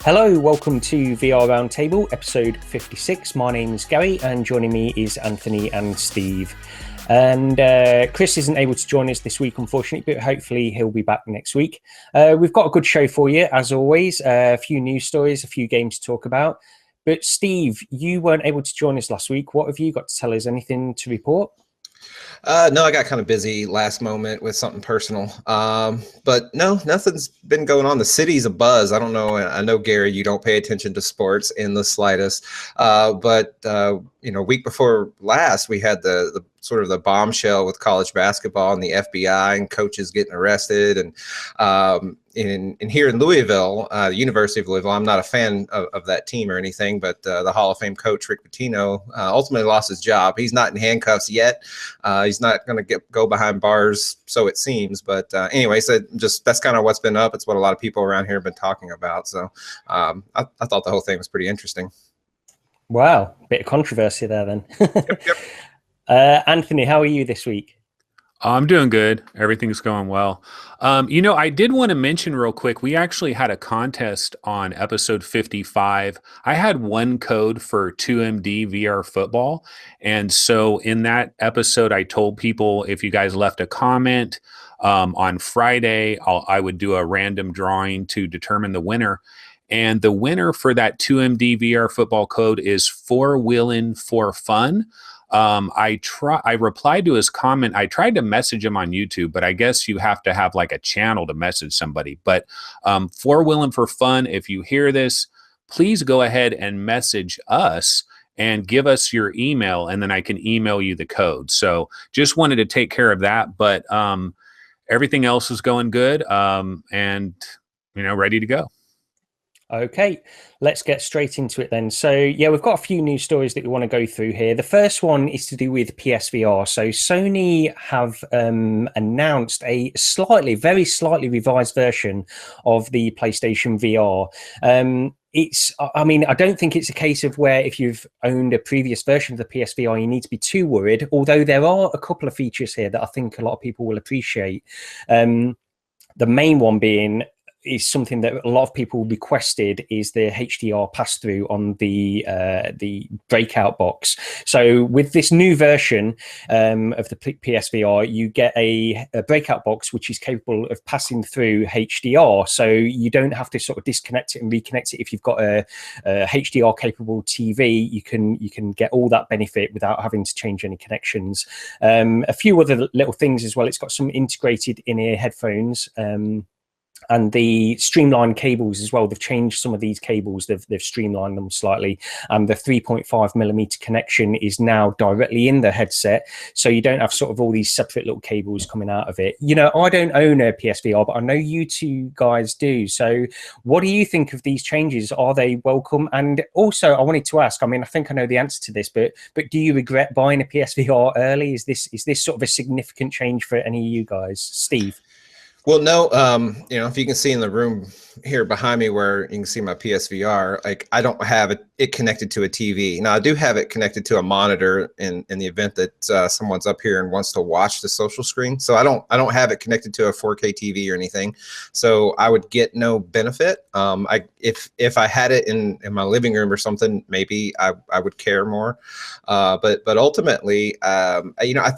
Hello, welcome to VR Roundtable, episode 56. My name is Gary, and joining me is Anthony and Steve. And Chris isn't able to join us this week, unfortunately, but hopefully he'll be back next week. We've got a good show for you, as always. A few news stories, a few games to talk about. But Steve, you weren't able to join us last week. What have you got to tell us? Anything to report? No, I got kind of busy last moment with something personal. But no, nothing's been going on. The city's abuzz. I don't know. I know, Gary, you don't pay attention to sports in the slightest. But a week before last, we had the sort of the bombshell with college basketball and the FBI and coaches getting arrested. And in here in Louisville, the University of Louisville, I'm not a fan of that team or anything, but the Hall of Fame coach, Rick Pitino, ultimately lost his job. He's not in handcuffs yet. He's not going to go behind bars, so it seems. But anyway, so that's kind of what's been up. It's what a lot of people around here have been talking about. So I thought the whole thing was pretty interesting. Wow, bit of controversy there then. Yep. Anthony, how are you this week? I'm doing good. Everything's going well. I did want to mention real quick, we actually had a contest on episode 55. I had one code for 2MD VR football. And so in that episode, I told people if you guys left a comment on Friday, I would do a random drawing to determine the winner. And the winner for that 2MD VR football code is 4Willin' for Fun. I replied to his comment. I tried to message him on YouTube, but I guess you have to have like a channel to message somebody. But 4Willin' for Fun, if you hear this, please go ahead and message us and give us your email, and then I can email you the code. So just wanted to take care of that, but everything else is going good, and ready to go. Okay, let's get straight into it then. So yeah, we've got a few news stories that we want to go through here. The first one is to do with PSVR. So Sony have announced a very slightly revised version of the PlayStation VR. I don't think it's a case of where if you've owned a previous version of the PSVR, you need to be too worried, although there are a couple of features here that I think a lot of people will appreciate. The main one being is something that a lot of people requested is the HDR pass-through on the breakout box. So with this new version of the PSVR, you get a breakout box which is capable of passing through HDR. So you don't have to sort of disconnect it and reconnect it. If you've got a HDR capable TV, you can get all that benefit without having to change any connections. A few other little things as well. It's got some integrated in-ear headphones. And the streamlined cables as well. They've changed some of these cables. They've streamlined them slightly. And the 3.5mm connection is now directly in the headset. So you don't have sort of all these separate little cables coming out of it. I don't own a PSVR, but I know you two guys do. So what do you think of these changes? Are they welcome? And also I wanted to ask, I think I know the answer to this, but do you regret buying a PSVR early? Is this sort of a significant change for any of you guys? Steve? Well, no, if you can see in the room here behind me where you can see my PSVR, like I don't have it connected to a TV. Now I do have it connected to a monitor in the event that someone's up here and wants to watch the social screen. So I don't have it connected to a 4K TV or anything. So I would get no benefit. If I had it in my living room or something, maybe I would care more. But ultimately, I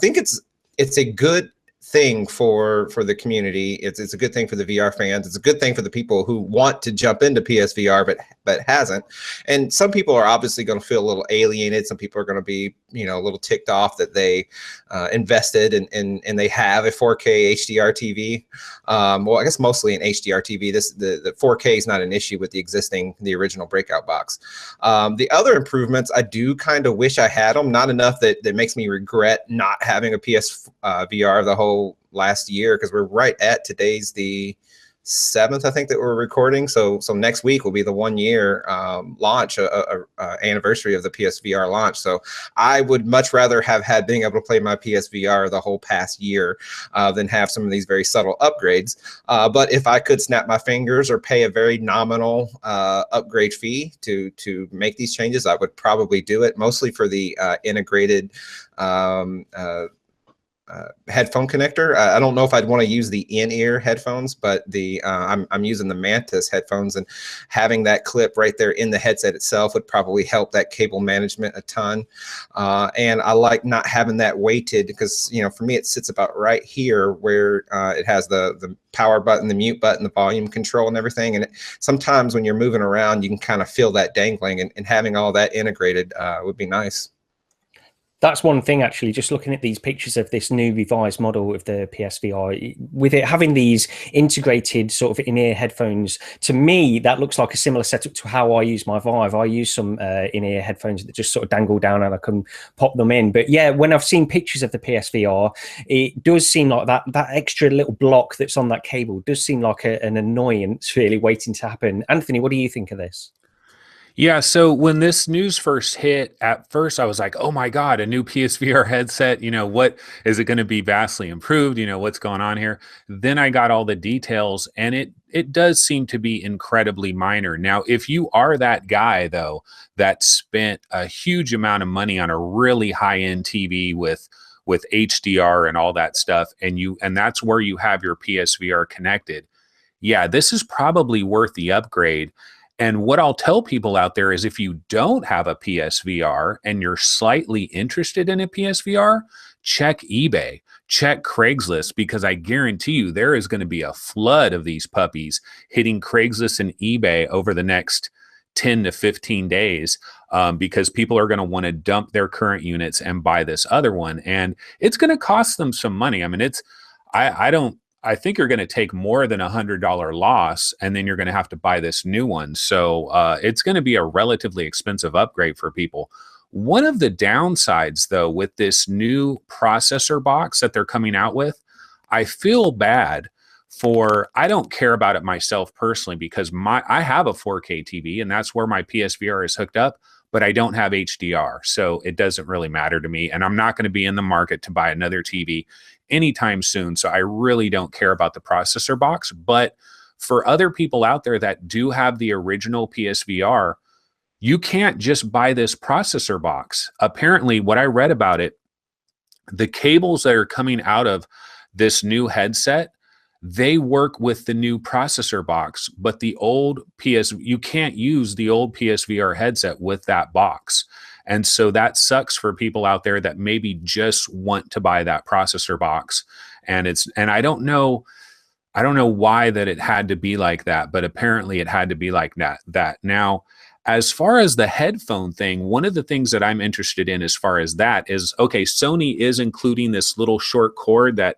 think it's a good thing for the community. It's a good thing for the VR fans. It's a good thing for the people who want to jump into PSVR but hasn't. And some people are obviously going to feel a little alienated. Some people are going to be a little ticked off that they invested and they have a 4K HDR TV. Well, I guess mostly an HDR TV. The 4K is not an issue with the original breakout box. The other improvements, I do kind of wish I had them. Not enough that makes me regret not having a PSVR the whole last year, because we're right at today's the 7th, I think, that we're recording. So next week will be the 1 year launch, anniversary of the PSVR launch. So I would much rather have had being able to play my PSVR the whole past year than have some of these very subtle upgrades. But if I could snap my fingers or pay a very nominal upgrade fee to make these changes, I would probably do it, mostly for the integrated headphone connector. I don't know if I'd want to use the in-ear headphones, but the I'm using the Mantis headphones, and having that clip right there in the headset itself would probably help that cable management a ton. And I like not having that weighted, because, you know, for me it sits about right here where it has the power button, the mute button, the volume control and everything. And sometimes when you're moving around, you can kind of feel that dangling, and having all that integrated would be nice. That's one thing, actually, just looking at these pictures of this new revised model of the PSVR, with it having these integrated sort of in-ear headphones, to me, that looks like a similar setup to how I use my Vive. I use some in-ear headphones that just sort of dangle down and I can pop them in. But yeah, when I've seen pictures of the PSVR, it does seem like that extra little block that's on that cable does seem like an annoyance, really, waiting to happen. Anthony, what do you think of this? Yeah, so when this news first hit, at first I was like, oh my God, a new PSVR headset, you know, what is it going to be vastly improved? You know, what's going on here? Then I got all the details, and it does seem to be incredibly minor. Now, if you are that guy, though, that spent a huge amount of money on a really high-end TV with HDR and all that stuff, and that's where you have your PSVR connected, yeah, this is probably worth the upgrade. And what I'll tell people out there is, if you don't have a PSVR and you're slightly interested in a PSVR, check eBay, check Craigslist, because I guarantee you there is going to be a flood of these puppies hitting Craigslist and eBay over the next 10 to 15 days, because people are going to want to dump their current units and buy this other one. And it's going to cost them some money. I mean, I think you're going to take more than $100 loss, and then you're going to have to buy this new one. So it's going to be a relatively expensive upgrade for people. One of the downsides, though, with this new processor box that they're coming out with, I feel bad for, I don't care about it myself personally, because I have a 4K TV, and that's where my PSVR is hooked up, but I don't have HDR. So it doesn't really matter to me. And I'm not going to be in the market to buy another TV anytime soon. So I really don't care about the processor box. But for other people out there that do have the original PSVR, you can't just buy this processor box. Apparently, what I read about it, the cables that are coming out of this new headset, they work with the new processor box, but the old you can't use the old PSVR headset with that box. And so that sucks for people out there that maybe just want to buy that processor box. And I don't know why that it had to be like that, but apparently it had to be like that. Now, as far as the headphone thing, one of the things that I'm interested in as far as that is, okay, Sony is including this little short cord that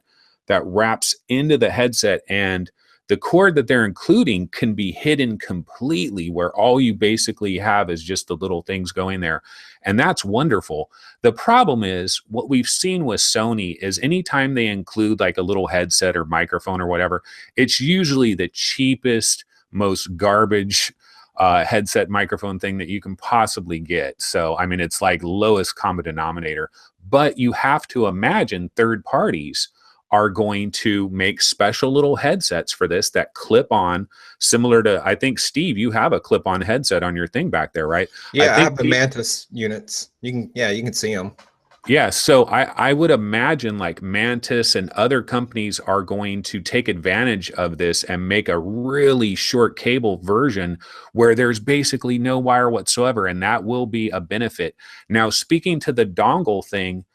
wraps into the headset, and the cord that they're including can be hidden completely, where all you basically have is just the little things going there. And that's wonderful. The problem is, what we've seen with Sony is anytime they include like a little headset or microphone or whatever, it's usually the cheapest, most garbage headset microphone thing that you can possibly get. So, I mean, it's like lowest common denominator. But you have to imagine third parties are going to make special little headsets for this that clip on, similar to, I think, Steve, you have a clip on headset on your thing back there, right? Yeah, I have the Mantis units. You can see them. Yeah, so I would imagine like Mantis and other companies are going to take advantage of this and make a really short cable version where there's basically no wire whatsoever, and that will be a benefit. Now, speaking to the dongle thing,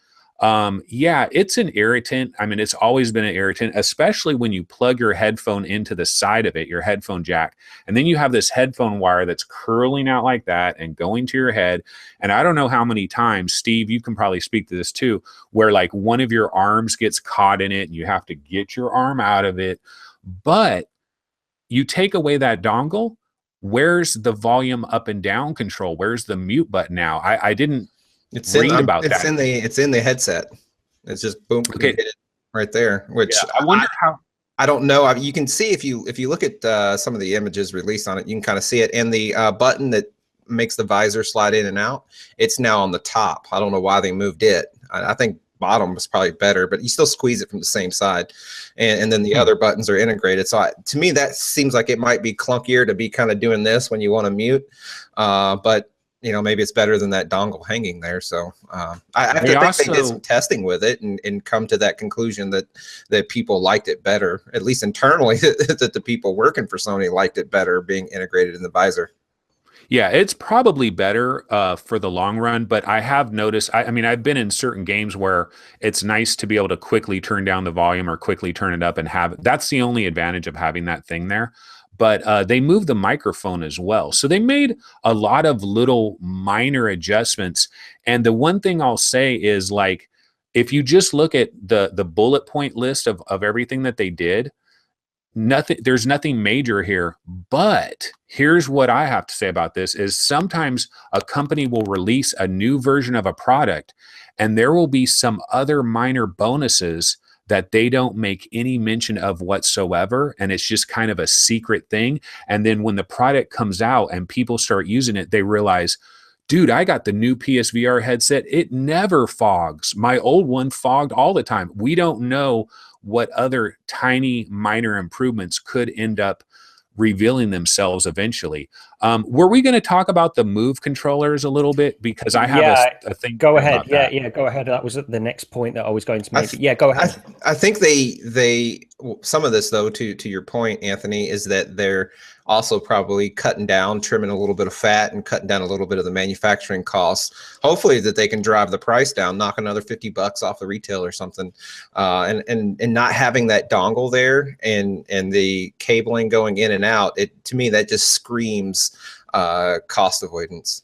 yeah, it's an irritant. I mean, it's always been an irritant, especially when you plug your headphone into the side of it, your headphone jack, and then you have this headphone wire that's curling out like that and going to your head. And I don't know how many times, Steve, you can probably speak to this too, where like one of your arms gets caught in it and you have to get your arm out of it. But you take away that dongle, where's the volume up and down control? Where's the mute button now? I didn't read about that. It's in the headset. It's just boom, okay, hit it right there. Which yeah, I wonder how. I don't know. You can see if you look at some of the images released on it, you can kind of see it. And the button that makes the visor slide in and out, it's now on the top. I don't know why they moved it. I think bottom was probably better, but you still squeeze it from the same side, and then the other buttons are integrated. So to me, that seems like it might be clunkier to be kind of doing this when you want to mute, but you know, maybe it's better than that dongle hanging there. So I have to think they did some testing with it and come to that conclusion that people liked it better, at least internally, that the people working for Sony liked it better being integrated in the visor. Yeah, it's probably better for the long run, but I have noticed, I mean, I've been in certain games where it's nice to be able to quickly turn down the volume or quickly turn it up and have it. That's the only advantage of having that thing there. But they moved the microphone as well. So they made a lot of little minor adjustments. And the one thing I'll say is, like, if you just look at the bullet point list of everything that they did, there's nothing major here. But here's what I have to say about this is sometimes a company will release a new version of a product and there will be some other minor bonuses that they don't make any mention of whatsoever, and it's just kind of a secret thing. And then when the product comes out and people start using it, they realize, dude, I got the new PSVR headset. It never fogs. My old one fogged all the time. We don't know what other tiny minor improvements could end up revealing themselves eventually. Were we going to talk about the Move controllers a little bit? Because I have a thing. Go ahead. Yeah, go ahead. That was the next point that I was going to make. Yeah, go ahead. I think some of this, though, to your point, Anthony, is that they're also probably cutting down, trimming a little bit of fat and cutting down a little bit of the manufacturing costs. Hopefully that they can drive the price down, knock another $50 off the retail or something. And not having that dongle there and the cabling going in and out, to me, that just screams cost avoidance.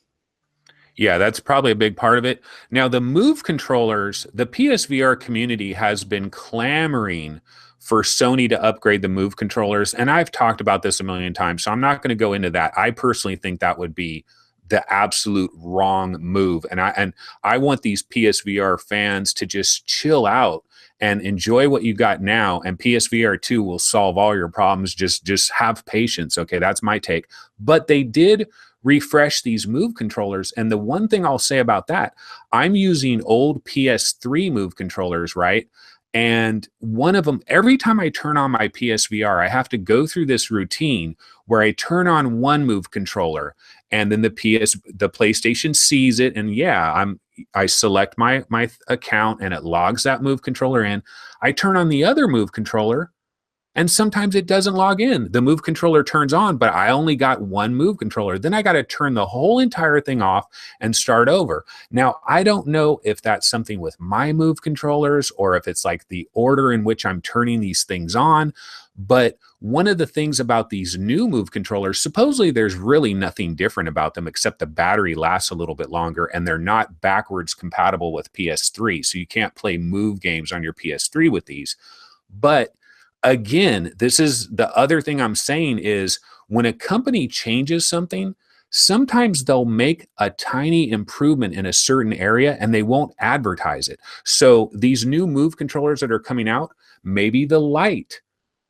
Yeah, that's probably a big part of it. Now, the Move controllers, the PSVR community has been clamoring for Sony to upgrade the Move controllers. And I've talked about this a million times, so I'm not going to go into that. I personally think that would be the absolute wrong move. And I want these PSVR fans to just chill out and enjoy what you got now. And PSVR 2 will solve all your problems. Just have patience. Okay, that's my take. But they did refresh these Move controllers. And the one thing I'll say about that, I'm using old PS3 Move controllers, right? And one of them, every time I turn on my PSVR, I have to go through this routine where I turn on one Move controller and then the PlayStation sees it. And yeah, I select my account and it logs that Move controller in. I turn on the other Move controller and sometimes it doesn't log in. The Move controller turns on, but I only got one Move controller. Then I got to turn the whole entire thing off and start over. Now, I don't know if that's something with my Move controllers or if it's like the order in which I'm turning these things on. But one of the things about these new Move controllers, supposedly there's really nothing different about them except the battery lasts a little bit longer and they're not backwards compatible with PS3. So you can't play Move games on your PS3 with these. But again, this is the other thing I'm saying is when a company changes something, sometimes they'll make a tiny improvement in a certain area and they won't advertise it. So these new Move controllers that are coming out, maybe the light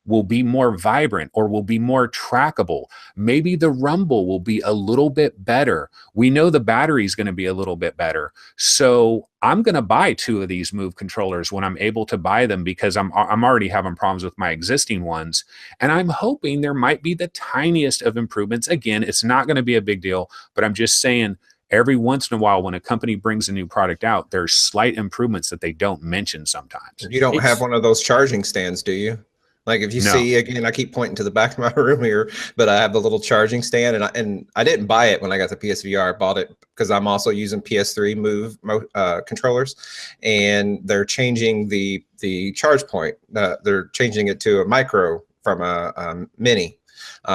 will be more vibrant or will be more trackable. Maybe the rumble will be a little bit better. We know the battery is going to be a little bit better. So I'm going to buy 2 of these Move controllers when I'm able to buy them because I'm already having problems with my existing ones. And I'm hoping there might be the tiniest of improvements. Again, it's not going to be a big deal, but I'm just saying every once in a while when a company brings a new product out, there's slight improvements that they don't mention sometimes. You don't have one of those charging stands, do you? Like if you see, again, I keep pointing to the back of my room here, but I have the little charging stand and I didn't buy it when I got the PSVR. I bought it because I'm also using PS3 Move controllers and they're changing the charge point. They're changing it to a micro from a mini.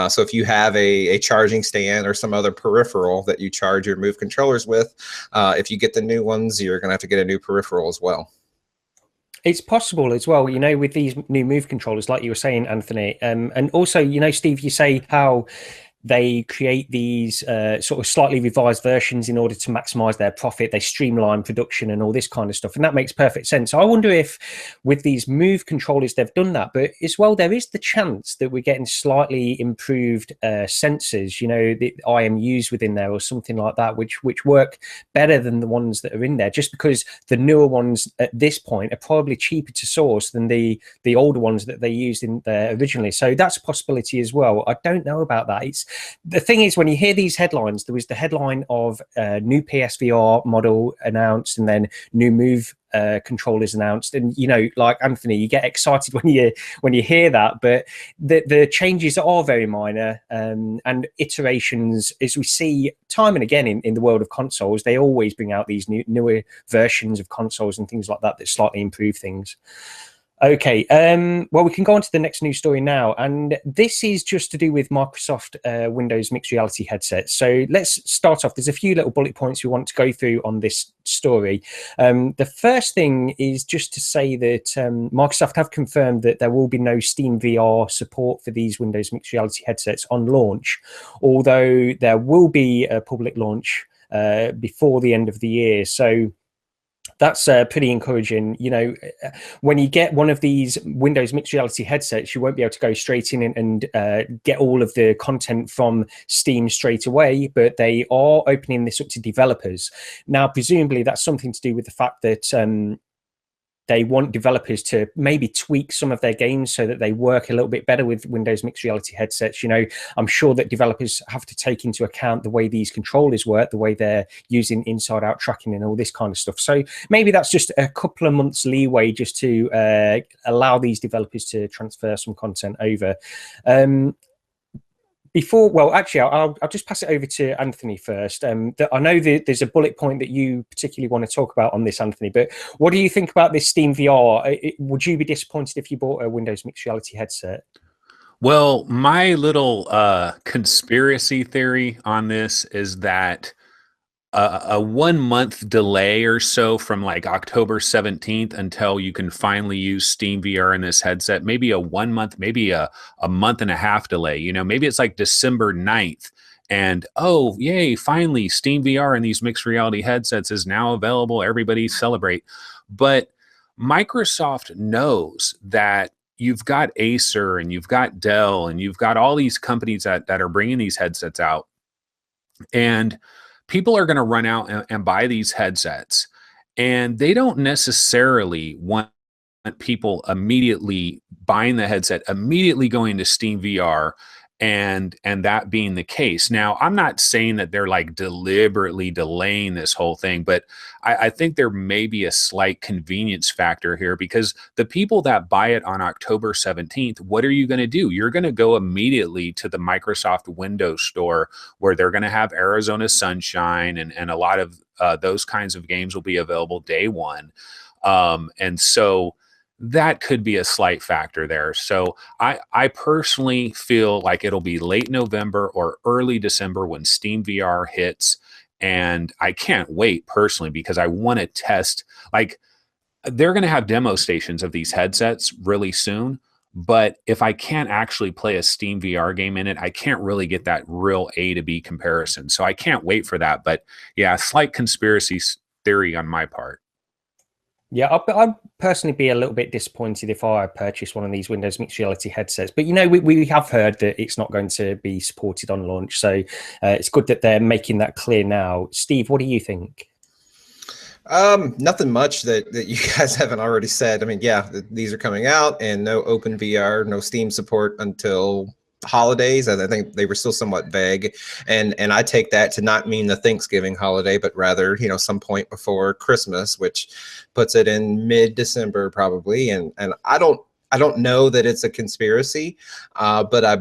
So if you have a charging stand or some other peripheral that you charge your Move controllers with, if you get the new ones, you're going to have to get a new peripheral as well. It's possible as well, you know, with these new Move controllers, like you were saying, Anthony. And also, you know, Steve, you say how they create these sort of slightly revised versions in order to maximize their profit. They streamline production and all this kind of stuff. And that makes perfect sense. I wonder if with these Move controllers, they've done that. But as well, there is the chance that we're getting slightly improved sensors, you know, the IMUs within there or something like that, which work better than the ones that are in there, just because the newer ones at this point are probably cheaper to source than the older ones that they used in there originally. So that's a possibility as well. I don't know about that. the thing is, when you hear these headlines, there was the headline of new PSVR model announced, and then new Move controllers announced, and you know, like Anthony, you get excited when you hear that, but the changes are very minor, and iterations, as we see time and again in the world of consoles, they always bring out these newer versions of consoles and things like that that slightly improve things. Okay, well, we can go on to the next news story now, and this is just to do with Microsoft Windows mixed reality headsets. So let's start off. There's a few little bullet points we want to go through on this story. The first thing is just to say that Microsoft have confirmed that there will be no Steam VR support for these Windows mixed reality headsets on launch, although there will be a public launch before the end of the year. So that's pretty encouraging. You know, when you get one of these Windows mixed reality headsets, you won't be able to go straight in and get all of the content from Steam straight away, but they are opening this up to developers. Now, presumably that's something to do with the fact that they want developers to maybe tweak some of their games so that they work a little bit better with Windows mixed reality headsets. You know, I'm sure that developers have to take into account the way these controllers work, the way they're using inside out tracking and all this kind of stuff. So maybe that's just a couple of months leeway just to allow these developers to transfer some content over. Well, actually, I'll just pass it over to Anthony first. I know that there's a bullet point that you particularly want to talk about on this, Anthony, but what do you think about this Steam VR? Would you be disappointed if you bought a Windows mixed reality headset? Well, my little conspiracy theory on this is that a 1 month delay or so from like October 17th until you can finally use Steam VR in this headset, maybe a 1 month, maybe a month and a half delay. You know, maybe it's like December 9th and, oh, yay, finally Steam VR and these mixed reality headsets is now available. Everybody celebrate. But Microsoft knows that you've got Acer and you've got Dell and you've got all these companies that are bringing these headsets out. And people are going to run out and buy these headsets, and they don't necessarily want people immediately buying the headset, immediately going to Steam VR, and that being the case. Now, I'm not saying that they're like deliberately delaying this whole thing, but I think there may be a slight convenience factor here, because the people that buy it on October 17th, what are you going to do? You're going to go immediately to the Microsoft Windows Store, where they're going to have Arizona Sunshine and a lot of those kinds of games will be available day one. And so that could be a slight factor there. So I personally feel like it'll be late November or early December when Steam VR hits. And I can't wait personally, because I want to test, like, they're going to have demo stations of these headsets really soon. But if I can't actually play a Steam VR game in it, I can't really get that real A to B comparison. So I can't wait for that. But yeah, slight conspiracy theory on my part. Yeah, I'd personally be a little bit disappointed if I purchased one of these Windows mixed reality headsets. But, you know, we have heard that it's not going to be supported on launch. So it's good that they're making that clear now. Steve, what do you think? Nothing much that you guys haven't already said. I mean, yeah, these are coming out, and no open VR, no Steam support until holidays. I think they were still somewhat vague, and I take that to not mean the Thanksgiving holiday, but rather, you know, some point before Christmas, which puts it in mid-December probably. And I don't know that it's a conspiracy, but I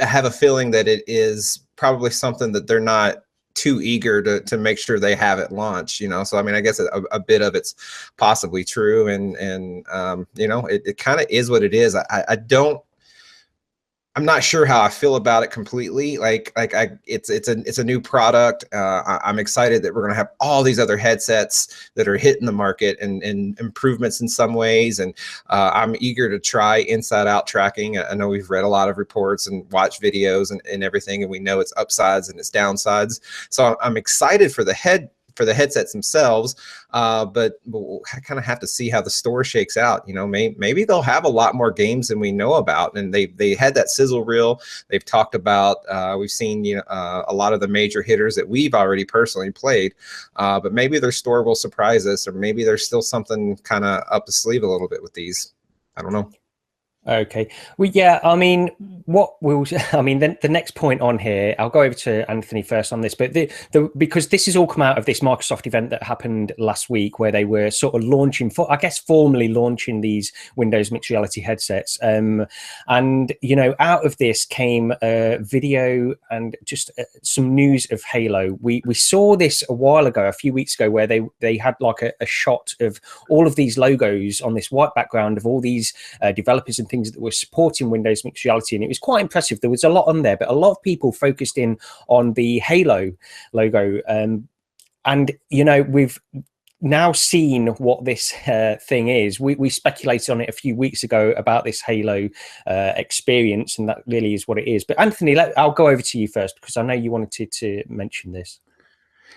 have a feeling that it is probably something that they're not too eager to make sure they have it launched, you know. So I mean, I guess a bit of it's possibly true, and you know, it kind of is what it is. I'm not sure how I feel about it completely. It's a new product. I'm excited that we're going to have all these other headsets that are hitting the market and improvements in some ways. And I'm eager to try inside out tracking. I know we've read a lot of reports and watched videos and everything, and we know its upsides and its downsides. So I'm excited for the headsets themselves, but we'll kind of have to see how the store shakes out. You know, maybe they'll have a lot more games than we know about, and they had that sizzle reel. They've talked about, we've seen, you know, a lot of the major hitters that we've already personally played, but maybe their store will surprise us, or maybe there's still something kind of up the sleeve a little bit with these. I don't know. Okay. Well, yeah, I mean, what will I mean, the next point on here, I'll go over to Anthony first on this, but because this has all come out of this Microsoft event that happened last week, where they were sort of launching, I guess, formally launching these Windows mixed reality headsets. And, you know, out of this came a video and just some news of Halo. We saw this a while ago, a few weeks ago, where they had like a shot of all of these logos on this white background of all these developers and things that were supporting Windows mixed reality, and it was quite impressive. There was a lot on there, but a lot of people focused in on the Halo logo. And you know, we've now seen what this thing is. We speculated on it a few weeks ago about this Halo experience, and that really is what it is. But Anthony, I'll go over to you first, because I know you wanted to mention this.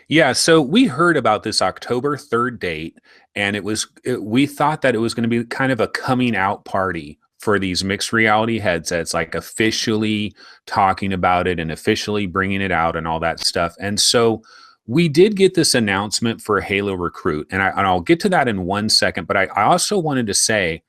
Yeah, so we heard about this October 3rd date, and we thought that it was going to be kind of a coming out party for these mixed reality headsets, like officially talking about it and officially bringing it out and all that stuff. And so we did get this announcement for Halo Recruit, and I'll get to that in 1 second, but I also wanted to say,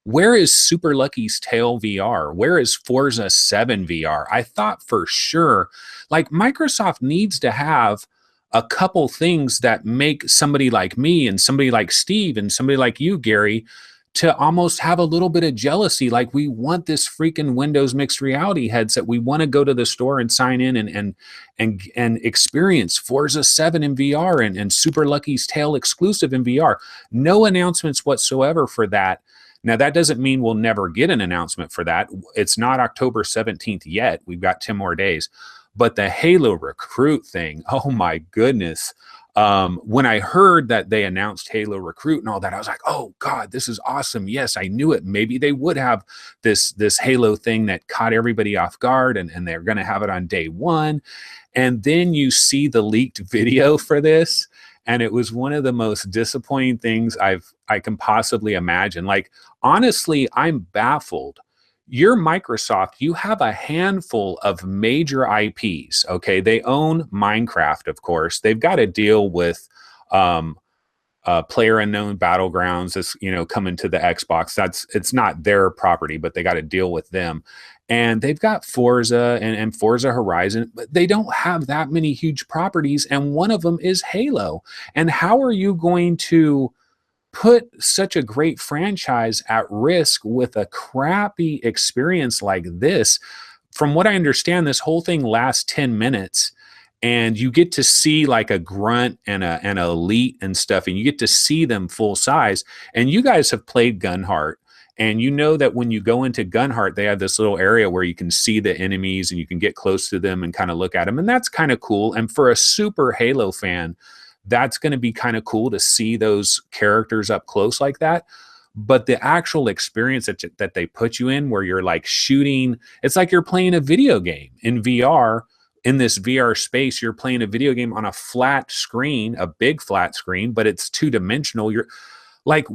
where is Super Lucky's Tale VR? Where is Forza 7 VR? I thought for sure, like, Microsoft needs to have a couple things that make somebody like me and somebody like Steve and somebody like you, Gary, to almost have a little bit of jealousy. Like, we want this freaking Windows mixed reality headset. We want to go to the store and sign in and experience Forza 7 in VR and Super Lucky's Tale exclusive in VR. No announcements whatsoever for that. Now, that doesn't mean we'll never get an announcement for that. It's not October 17th yet. We've got 10 more days. But the Halo Recruit thing, oh my goodness. When I heard that they announced Halo Recruit and all that, I was like, oh God, this is awesome. Yes, I knew it. Maybe they would have this Halo thing that caught everybody off guard, and they're going to have it on day one. And then you see the leaked video for this, and it was one of the most disappointing things I can possibly imagine. Like, honestly, I'm baffled. You're Microsoft, you have a handful of major IPs, okay? They own Minecraft, of course. They've got to deal with PlayerUnknown Battlegrounds is, you know, coming to the Xbox. It's not their property, but they got to deal with them. And they've got Forza and Forza Horizon, but they don't have that many huge properties, and one of them is Halo. And how are you going to put such a great franchise at risk with a crappy experience like this? From what I understand, this whole thing lasts 10 minutes, and you get to see like a grunt and an elite and stuff, and you get to see them full size. And you guys have played Gunheart, and you know that when you go into Gunheart, they have this little area where you can see the enemies and you can get close to them and kind of look at them. And that's kind of cool. And for a super Halo fan, that's going to be kind of cool to see those characters up close like that. But the actual experience that they put you in, where you're like shooting, it's like you're playing a video game in VR. In this VR space, you're playing a video game on a flat screen, a big flat screen, but it's two-dimensional. You're like,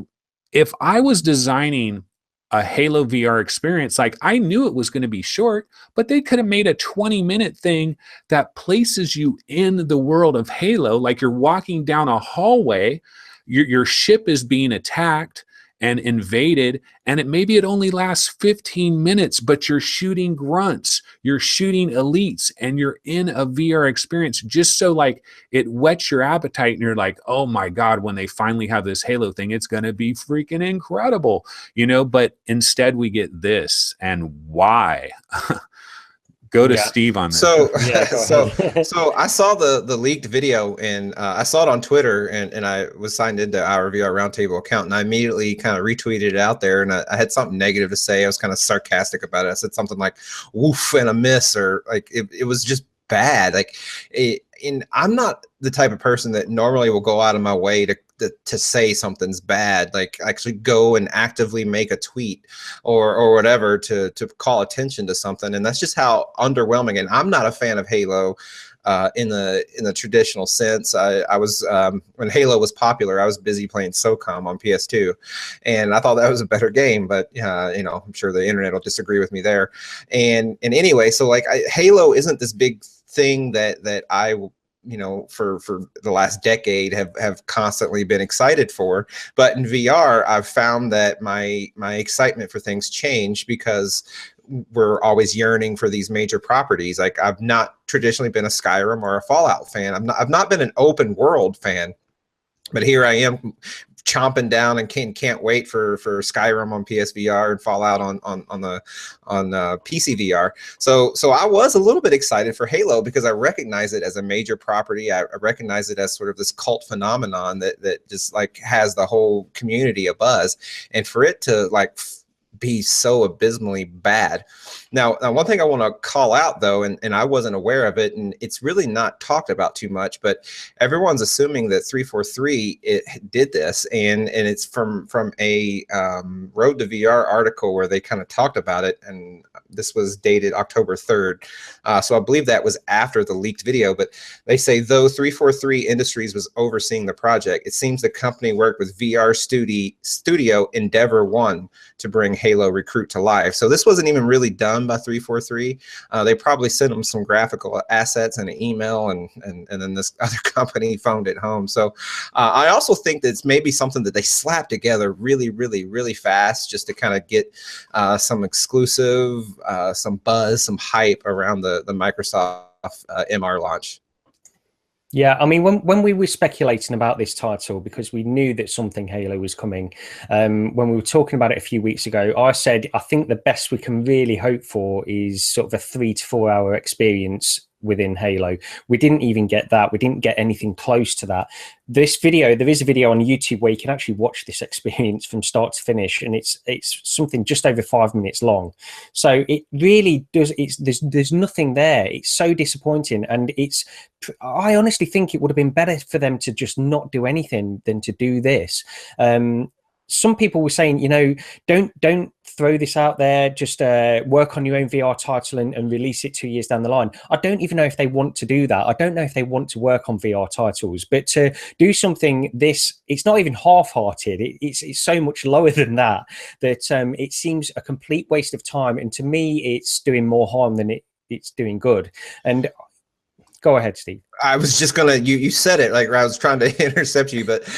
if I was designing a Halo VR experience, like, I knew it was going to be short, but they could have made a 20-minute thing that places you in the world of Halo. Like, you're walking down a hallway, your ship is being attacked and invaded, and maybe it only lasts 15 minutes, but you're shooting grunts, you're shooting elites, and you're in a VR experience, just so like it whets your appetite, and you're like, oh my God, when they finally have this Halo thing, it's going to be freaking incredible, you know. But instead we get this. And why? Go to Steve on this. So, so I saw the leaked video, and I saw it on Twitter, and I was signed into our VR Roundtable account, and I immediately kind of retweeted it out there, and I had something negative to say. I was kind of sarcastic about it. I said something like "woof" and a miss, or like it was just bad. Like, and I'm not the type of person that normally will go out of my way to say something's bad, like actually go and actively make a tweet or whatever to call attention to something. And that's just how underwhelming. And I'm not a fan of Halo in the traditional sense. I was when Halo was popular, I was busy playing SOCOM on PS2, and I thought that was a better game. But you know, I'm sure the internet will disagree with me there. And anyway, so like Halo isn't this big thing that I for the last decade have constantly been excited for. But in VR, I've found that my excitement for things change because we're always yearning for these major properties. Like, I've not traditionally been a Skyrim or a Fallout fan. I've not been an open world fan, but here I am chomping down and can't wait for Skyrim on PSVR and Fallout on PCVR. So I was a little bit excited for Halo because I recognize it as a major property. I recognize it as sort of this cult phenomenon that just like has the whole community abuzz, and for it to like be so abysmally bad. Now, one thing I want to call out though, and I wasn't aware of it, and it's really not talked about too much, but everyone's assuming that 343 did this, and it's from a Road to VR article where they kind of talked about it, and this was dated October 3rd. So I believe that was after the leaked video, but they say though 343 Industries was overseeing the project, it seems the company worked with VR studio Endeavor One to bring Halo Recruit to life. So this wasn't even really done by 343. They probably sent them some graphical assets and an email, and then this other company phoned it home. So I also think that it's maybe something that they slapped together really fast just to kind of get some exclusive, some buzz, some hype around the Microsoft MR launch. Yeah, I mean, when we were speculating about this title, because we knew that something Halo was coming, when we were talking about it a few weeks ago, I said, I think the best we can really hope for is sort of a 3 to 4 hour experience within Halo. We didn't even get that. We didn't get anything close to that. This video, there is a video on YouTube where you can actually watch this experience from start to finish, and it's something just over 5 minutes long. So it really does, there's nothing there. It's so disappointing, and I honestly think it would have been better for them to just not do anything than to do this. Some people were saying, don't throw this out there, just work on your own VR title and release it 2 years down the line. I don't even know if they want to do that. I don't know if they want to work on VR titles, but to do this, it's not even half-hearted. It's so much lower than that it seems a complete waste of time. And to me, it's doing more harm than it's doing good. And go ahead, Steve. I was just gonna, you said it, like I was trying to intercept you, but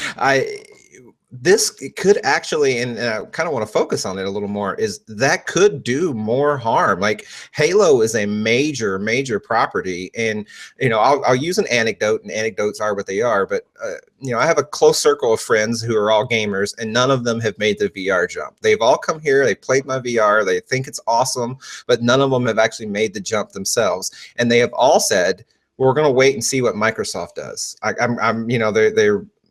this could actually, and I kind of want to focus on it a little more, is that could do more harm. Like, Halo is a major property, and I'll use an anecdote, and anecdotes are what they are, but I have a close circle of friends who are all gamers, and none of them have made the VR jump. They've all come here, they played my VR, they think it's awesome, but none of them have actually made the jump themselves, and they have all said, we're going to wait and see what Microsoft does.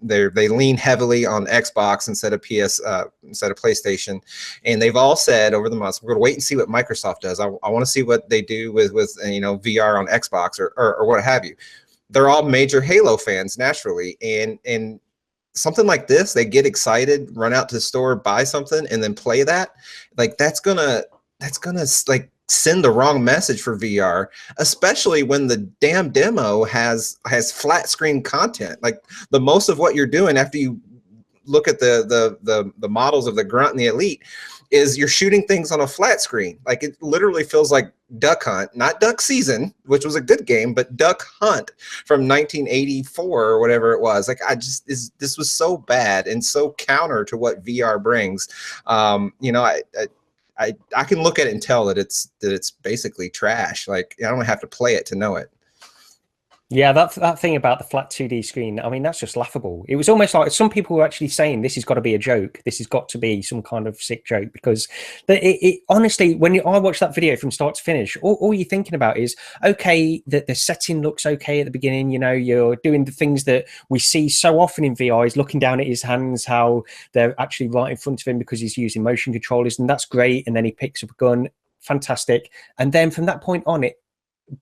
They lean heavily on Xbox instead of PlayStation, and they've all said over the months, we're going to wait and see what Microsoft does. I want to see what they do with VR on Xbox or what have you. They're all major Halo fans naturally, and something like this, they get excited, run out to the store, buy something, and then play that. Like, that's gonna like send the wrong message for VR, especially when the damn demo has flat screen content. Like, the most of what you're doing after you look at the models of the Grunt and the Elite is you're shooting things on a flat screen. Like, it literally feels like Duck Hunt, not Duck Season, which was a good game, but Duck Hunt from 1984 or whatever it was. Like, this was so bad and so counter to what VR brings. I can look at it and tell that it's basically trash. Like, I don't have to play it to know it. Yeah, that thing about the flat 2D screen, I mean, that's just laughable. It was almost like some people were actually saying this has got to be a joke. This has got to be some kind of sick joke, because it honestly, when I watch that video from start to finish, all you're thinking about is, okay, the setting looks okay at the beginning. You're doing the things that we see so often in VR. He's looking down at his hands, how they're actually right in front of him because he's using motion controllers, and that's great. And then he picks up a gun, fantastic. And then from that point on,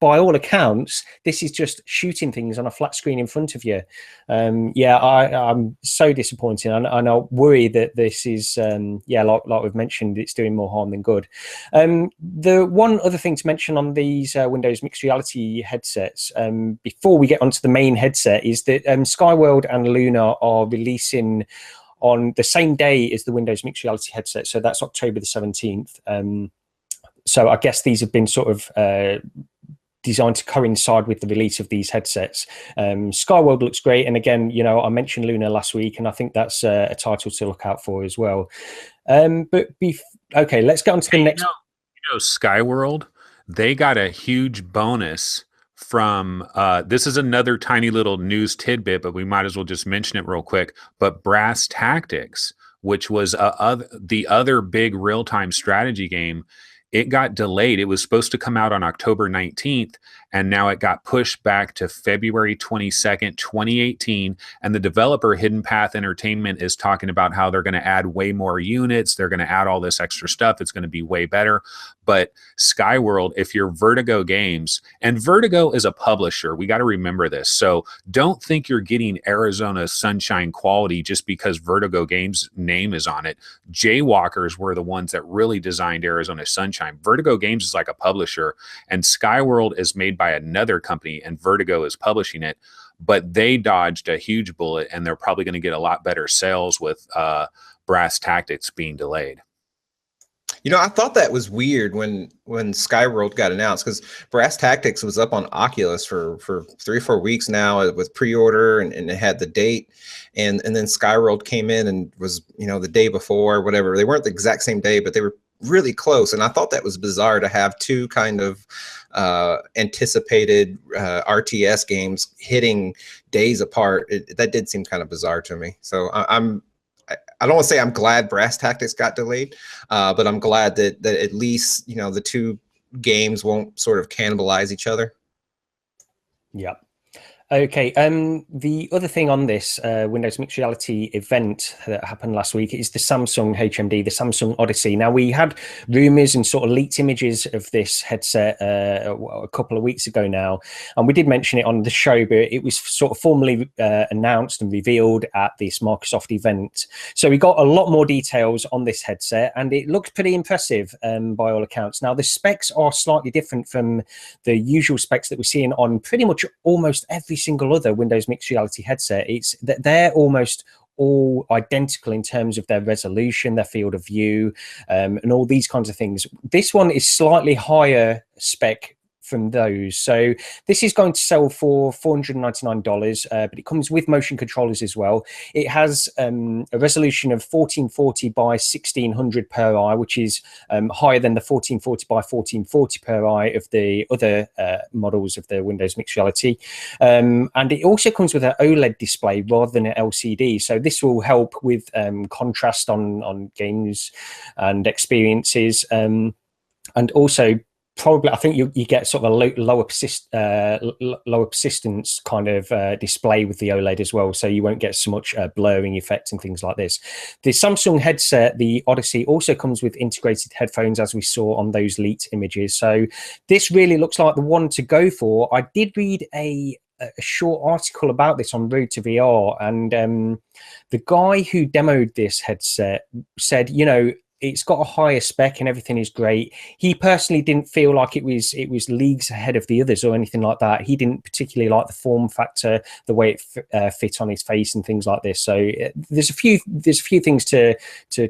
by all accounts, this is just shooting things on a flat screen in front of you. I'm so disappointed, and I worry that this is, like we've mentioned, it's doing more harm than good. The one other thing to mention on these Windows mixed reality headsets, before we get onto the main headset, is that Skyworld and Luna are releasing on the same day as the Windows mixed reality headset, so that's October the 17th. So I guess these have been sort of designed to coincide with the release of these headsets. Skyworld looks great, and again, you know, I mentioned Luna last week, and I think that's a title to look out for as well. Okay, let's get on to the next. You know, Skyworld, they got a huge bonus from this is another tiny little news tidbit, but we might as well just mention it real quick. But Brass Tactics, which was the other big real-time strategy game, it got delayed. It was supposed to come out on October 19th, and now it got pushed back to February 22nd, 2018. And the developer, Hidden Path Entertainment, is talking about how they're going to add way more units. They're going to add all this extra stuff. It's going to be way better. But Skyworld, if you're Vertigo Games, and Vertigo is a publisher, we got to remember this. So don't think you're getting Arizona Sunshine quality just because Vertigo Games' name is on it. Jaywalkers were the ones that really designed Arizona Sunshine. Vertigo Games is like a publisher, and Skyworld is made by another company, and Vertigo is publishing it. But they dodged a huge bullet, and they're probably going to get a lot better sales with Brass Tactics being delayed. You know, I thought that was weird when Skyworld got announced, because Brass Tactics was up on Oculus for 3 or 4 weeks now with pre-order, and it had the date, and then Skyworld came in and was, you know, the day before, whatever. They weren't the exact same day, but they were really close, and I thought that was bizarre to have two kind of anticipated RTS games hitting days apart. That did seem kind of bizarre to me. So I don't want to say I'm glad Brass Tactics got delayed, but I'm glad that at least, you know, the two games won't sort of cannibalize each other. Yeah. Okay. The other thing on this Windows Mixed Reality event that happened last week is the Samsung HMD, the Samsung Odyssey. Now, we had rumors and sort of leaked images of this headset a couple of weeks ago now, and we did mention it on the show, but it was sort of formally announced and revealed at this Microsoft event. So we got a lot more details on this headset, and it looks pretty impressive by all accounts. Now, the specs are slightly different from the usual specs that we're seeing on pretty much almost every single other Windows Mixed Reality headset. It's that they're almost all identical in terms of their resolution, their field of view, and all these kinds of things. This one is slightly higher spec from those. So this is going to sell for $499, but it comes with motion controllers as well. It has a resolution of 1440 by 1600 per eye, which is higher than the 1440 by 1440 per eye of the other models of the Windows Mixed Reality. And it also comes with an OLED display rather than an LCD. So this will help with contrast on games and experiences. And also, probably, I think you get sort of a lower persistence kind of display with the OLED as well, so you won't get so much blurring effect and things like this. The Samsung headset, the Odyssey, also comes with integrated headphones, as we saw on those leaked images. So this really looks like the one to go for. I did read a short article about this on Road to VR, and the guy who demoed this headset said, you know, it's got a higher spec and everything is great. He personally didn't feel like it was leagues ahead of the others or anything like that. He didn't particularly like the form factor, the way it fit on his face and things like this. So there's a few things to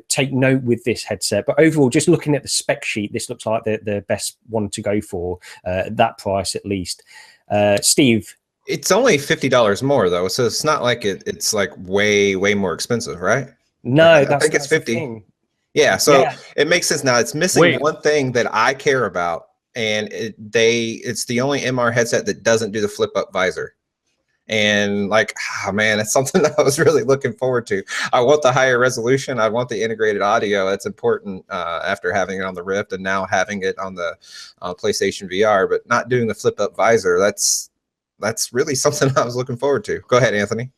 take note with this headset. But overall, just looking at the spec sheet, this looks like the best one to go for at that price at least. Steve? It's only $50 more though, so it's not like it's like way more expensive, right? No, I think it's 50. Yeah, so yeah. It makes sense now. It's missing one thing that I care about, and it's the only MR headset that doesn't do the flip up visor. And like, oh man, that's something that I was really looking forward to. I want the higher resolution. I want the integrated audio. That's important after having it on the Rift and now having it on the PlayStation VR, but not doing the flip up visor. That's really something I was looking forward to. Go ahead, Anthony.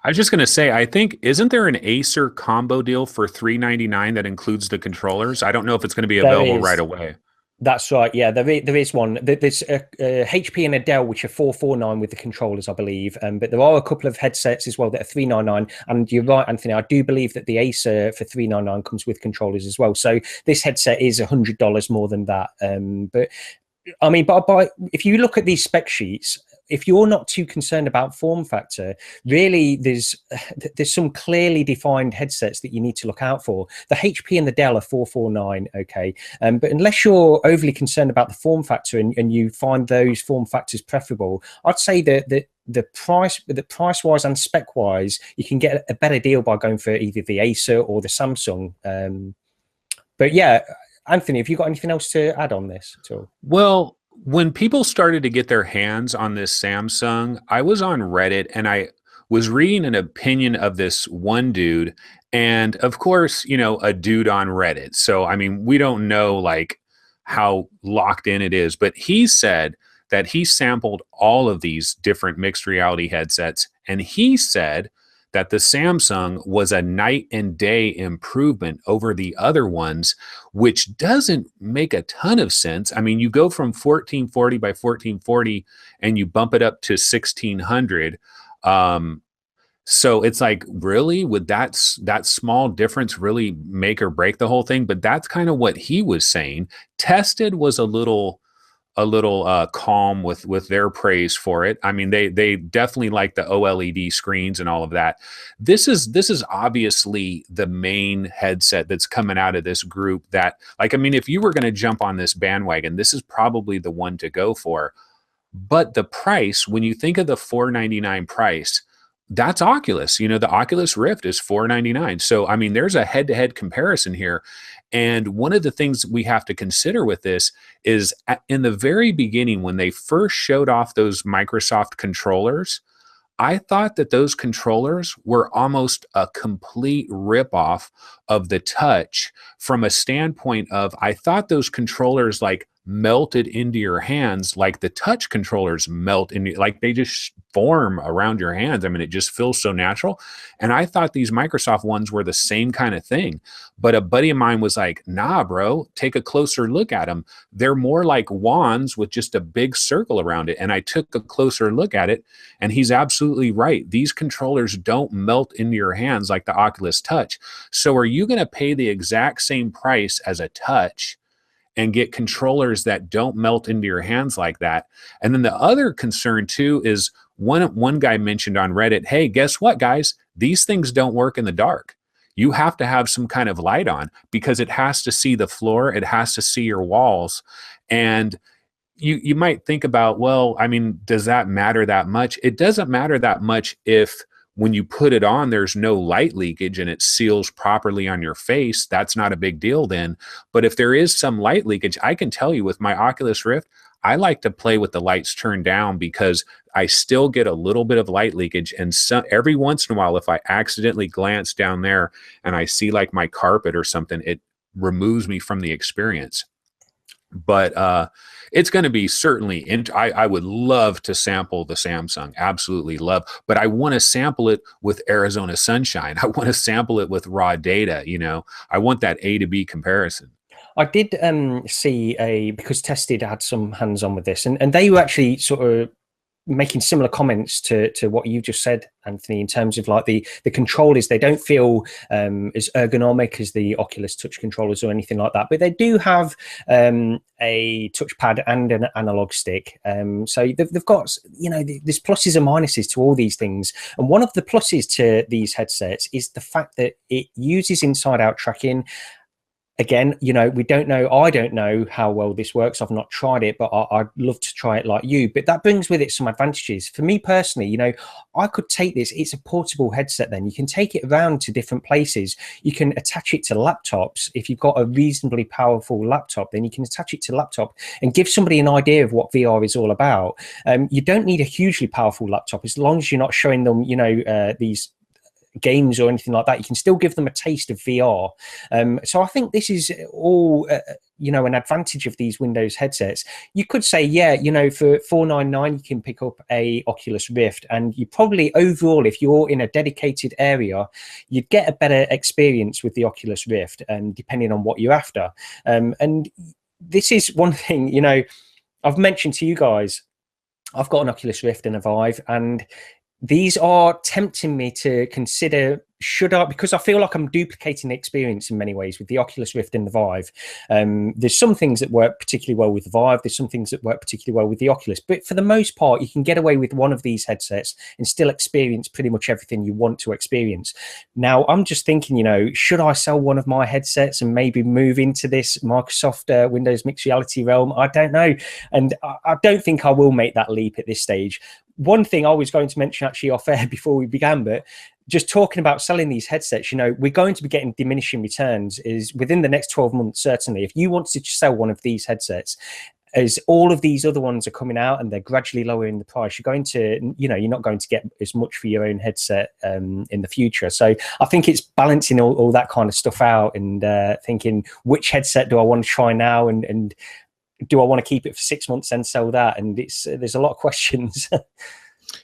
I was just going to say, I think, isn't there an Acer combo deal for $399 that includes the controllers? I don't know if it's going to be available right away. That's right. Yeah, there is one. There's a HP and a Dell, which are $449 with the controllers, I believe. But there are a couple of headsets as well that are $399. And you're right, Anthony. I do believe that the Acer for $399 comes with controllers as well. So this headset is $100 more than that. But I mean, but if you look at these spec sheets, if you're not too concerned about form factor, really there's some clearly defined headsets that you need to look out for. The HP and the Dell are 449, okay, but unless you're overly concerned about the form factor and you find those form factors preferable, I'd say that the price wise and spec wise, you can get a better deal by going for either the Acer or the Samsung. But yeah, Anthony, have you got anything else to add on this at all? Well, when people started to get their hands on this Samsung, I was on Reddit and I was reading an opinion of this one dude. And of course, you know, a dude on Reddit. So, I mean, we don't know like how locked in it is, but he said that he sampled all of these different mixed reality headsets. And he said that the Samsung was a night and day improvement over the other ones, which doesn't make a ton of sense. I mean, you go from 1440 by 1440 and you bump it up to 1600. So it's like, really, would that small difference really make or break the whole thing? But that's kind of what he was saying. Tested was a little calm with their praise for it. I mean, they definitely like the OLED screens and all of that. This is obviously the main headset that's coming out of this group that, like, I mean, if you were going to jump on this bandwagon, this is probably the one to go for. But the price, when you think of the $499 price, that's Oculus. You know, the Oculus Rift is $499. So, I mean, there's a head-to-head comparison here. And one of the things we have to consider with this is in the very beginning, when they first showed off those Microsoft controllers, I thought that those controllers were almost a complete ripoff of the Touch from a standpoint of, I thought those controllers like melted into your hands like the Touch controllers melt into, like they just form around your hands. I mean, it just feels so natural. And I thought these Microsoft ones were the same kind of thing. But a buddy of mine was like, nah, bro, take a closer look at them. They're more like wands with just a big circle around it. And I took a closer look at it, and he's absolutely right. These controllers don't melt into your hands like the Oculus Touch. So are you going to pay the exact same price as a Touch and get controllers that don't melt into your hands like that? And then the other concern too is one guy mentioned on Reddit, hey, guess what, guys? These things don't work in the dark. You have to have some kind of light on because it has to see the floor. It has to see your walls. And you might think about, well, I mean, does that matter that much? It doesn't matter that much if when you put it on, there's no light leakage and it seals properly on your face. That's not a big deal then. But if there is some light leakage, I can tell you with my Oculus Rift, I like to play with the lights turned down because I still get a little bit of light leakage. And every once in a while, if I accidentally glance down there and I see like my carpet or something, it removes me from the experience. But it's going to be certainly, I would love to sample the Samsung, absolutely love, but I want to sample it with Arizona Sunshine. I want to sample it with raw data, you know, I want that A to B comparison. I did see because Tested had some hands-on with this, and they were actually sort of making similar comments to what you just said, Anthony, in terms of like the controllers. They don't feel as ergonomic as the Oculus Touch controllers or anything like that, but they do have a touchpad and an analog stick. So they've got, you know, there's pluses and minuses to all these things. And one of the pluses to these headsets is the fact that it uses inside-out tracking. Again, you know, I don't know how well this works. I've not tried it, but I'd love to try it like you. But that brings with it some advantages. For me personally, you know, I could take this. It's a portable headset then. You can take it around to different places. You can attach it to laptops. If you've got a reasonably powerful laptop, then you can attach it to laptop and give somebody an idea of what VR is all about. You don't need a hugely powerful laptop as long as you're not showing them, you know, these games or anything like that. You can still give them a taste of VR. So I think this is all you know, an advantage of these Windows headsets. You could say, yeah, you know, for $499 you can pick up a Oculus Rift, and you probably overall, if you're in a dedicated area, you'd get a better experience with the Oculus Rift, depending on what you're after. And this is one thing, you know, I've mentioned to you guys, I've got an Oculus Rift and a Vive, and these are tempting me to consider, should I, because I feel like I'm duplicating the experience in many ways with the Oculus Rift and the Vive. There's some things that work particularly well with the Vive. There's some things that work particularly well with the Oculus. But for the most part, you can get away with one of these headsets and still experience pretty much everything you want to experience. Now, I'm just thinking, you know, should I sell one of my headsets and maybe move into this Microsoft Windows mixed reality realm? I don't know. And I don't think I will make that leap at this stage. One thing I was going to mention actually off air before we began, but just talking about selling these headsets, you know, we're going to be getting diminishing returns is within the next 12 months, certainly. If you want to sell one of these headsets, as all of these other ones are coming out and they're gradually lowering the price, you're going to, you know, you're not going to get as much for your own headset in the future. So I think it's balancing all that kind of stuff out and thinking, which headset do I want to try now? And do I want to keep it for 6 months and sell that? And there's a lot of questions.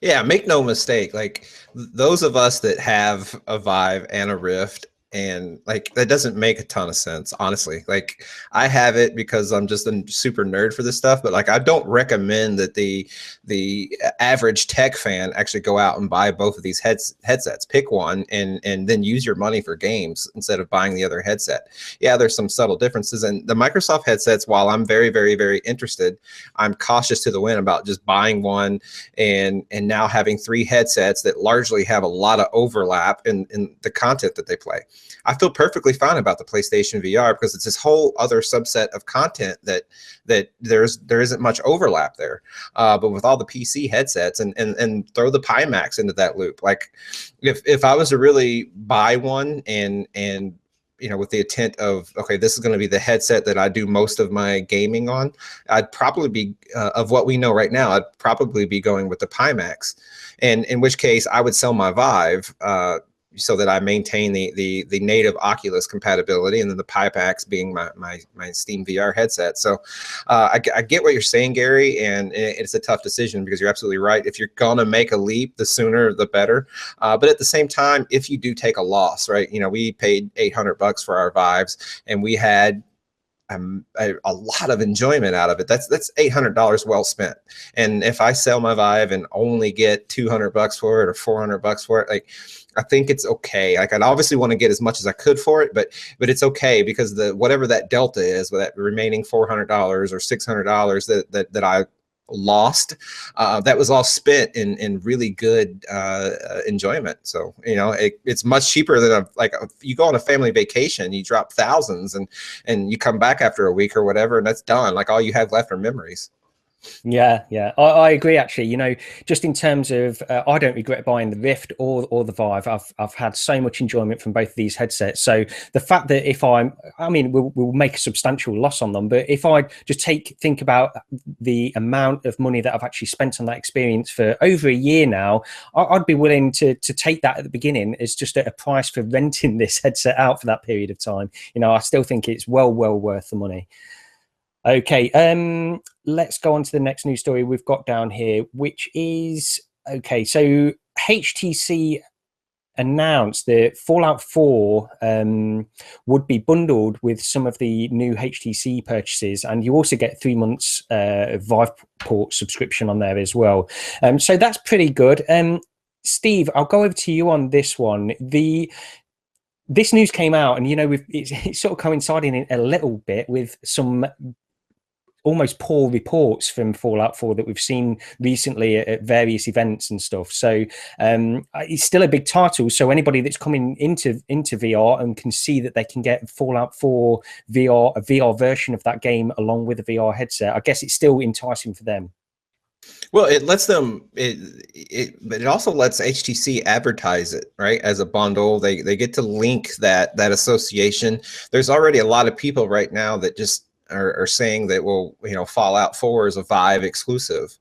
Yeah, make no mistake. Like those of us that have a Vive and a Rift, and like that doesn't make a ton of sense, honestly. Like I have it because I'm just a super nerd for this stuff, but like I don't recommend that the average tech fan actually go out and buy both of these headsets. Pick one and then use your money for games instead of buying the other headset. Yeah, there's some subtle differences, and the Microsoft headsets, while I'm very, very, very interested, I'm cautious to the wind about just buying one and now having 3 headsets that largely have a lot of overlap in the content that they play. I feel perfectly fine about the PlayStation VR because it's this whole other subset of content that there isn't much overlap there. But with all the PC headsets and throw the Pimax into that loop, like if I was to really buy one and you know, with the intent of, okay, this is going to be the headset that I do most of my gaming on, I'd probably be, of what we know right now, I'd probably be going with the Pimax, and in which case I would sell my Vive so that I maintain the native Oculus compatibility, and then the Pimax being my Steam VR headset. So I get what you're saying, Gary, and it's a tough decision because you're absolutely right. If you're gonna make a leap, the sooner the better. But at the same time, if you do take a loss, right? You know, we paid $800 for our Vives, and we had a lot of enjoyment out of it. That's $800 well spent. And if I sell my Vive and only get $200 for it or $400 for it, like I think it's okay. Like I'd obviously want to get as much as I could for it, but it's okay because whatever that delta is, with that remaining $400 or $600 that I lost, that was all spent in really good enjoyment. So you know, it's much cheaper than you go on a family vacation, you drop thousands and you come back after a week or whatever, and that's done. Like all you have left are memories. Yeah, I agree. Actually, you know, just in terms of, I don't regret buying the Rift or the Vive. I've had so much enjoyment from both of these headsets. So the fact that if I mean, we'll make a substantial loss on them, but if I just think about the amount of money that I've actually spent on that experience for over a year now, I'd be willing to take that at the beginning as just a price for renting this headset out for that period of time. You know, I still think it's well worth the money. Okay, let's go on to the next news story we've got down here, which is, okay, so HTC announced that Fallout 4 would be bundled with some of the new HTC purchases, and you also get 3 months Viveport subscription on there as well. So that's pretty good. Steve, I'll go over to you on this one. This news came out, and you know, it's sort of coinciding a little bit with some almost poor reports from Fallout 4 that we've seen recently at various events and stuff. So it's still a big title. So anybody that's coming into VR and can see that they can get Fallout 4 VR, a VR version of that game along with a VR headset, I guess it's still enticing for them. Well, it lets them, but it also lets HTC advertise it, right, as a bundle. They get to link that association. There's already a lot of people right now that just are saying that, well, you know, Fallout 4 is a Vive exclusive,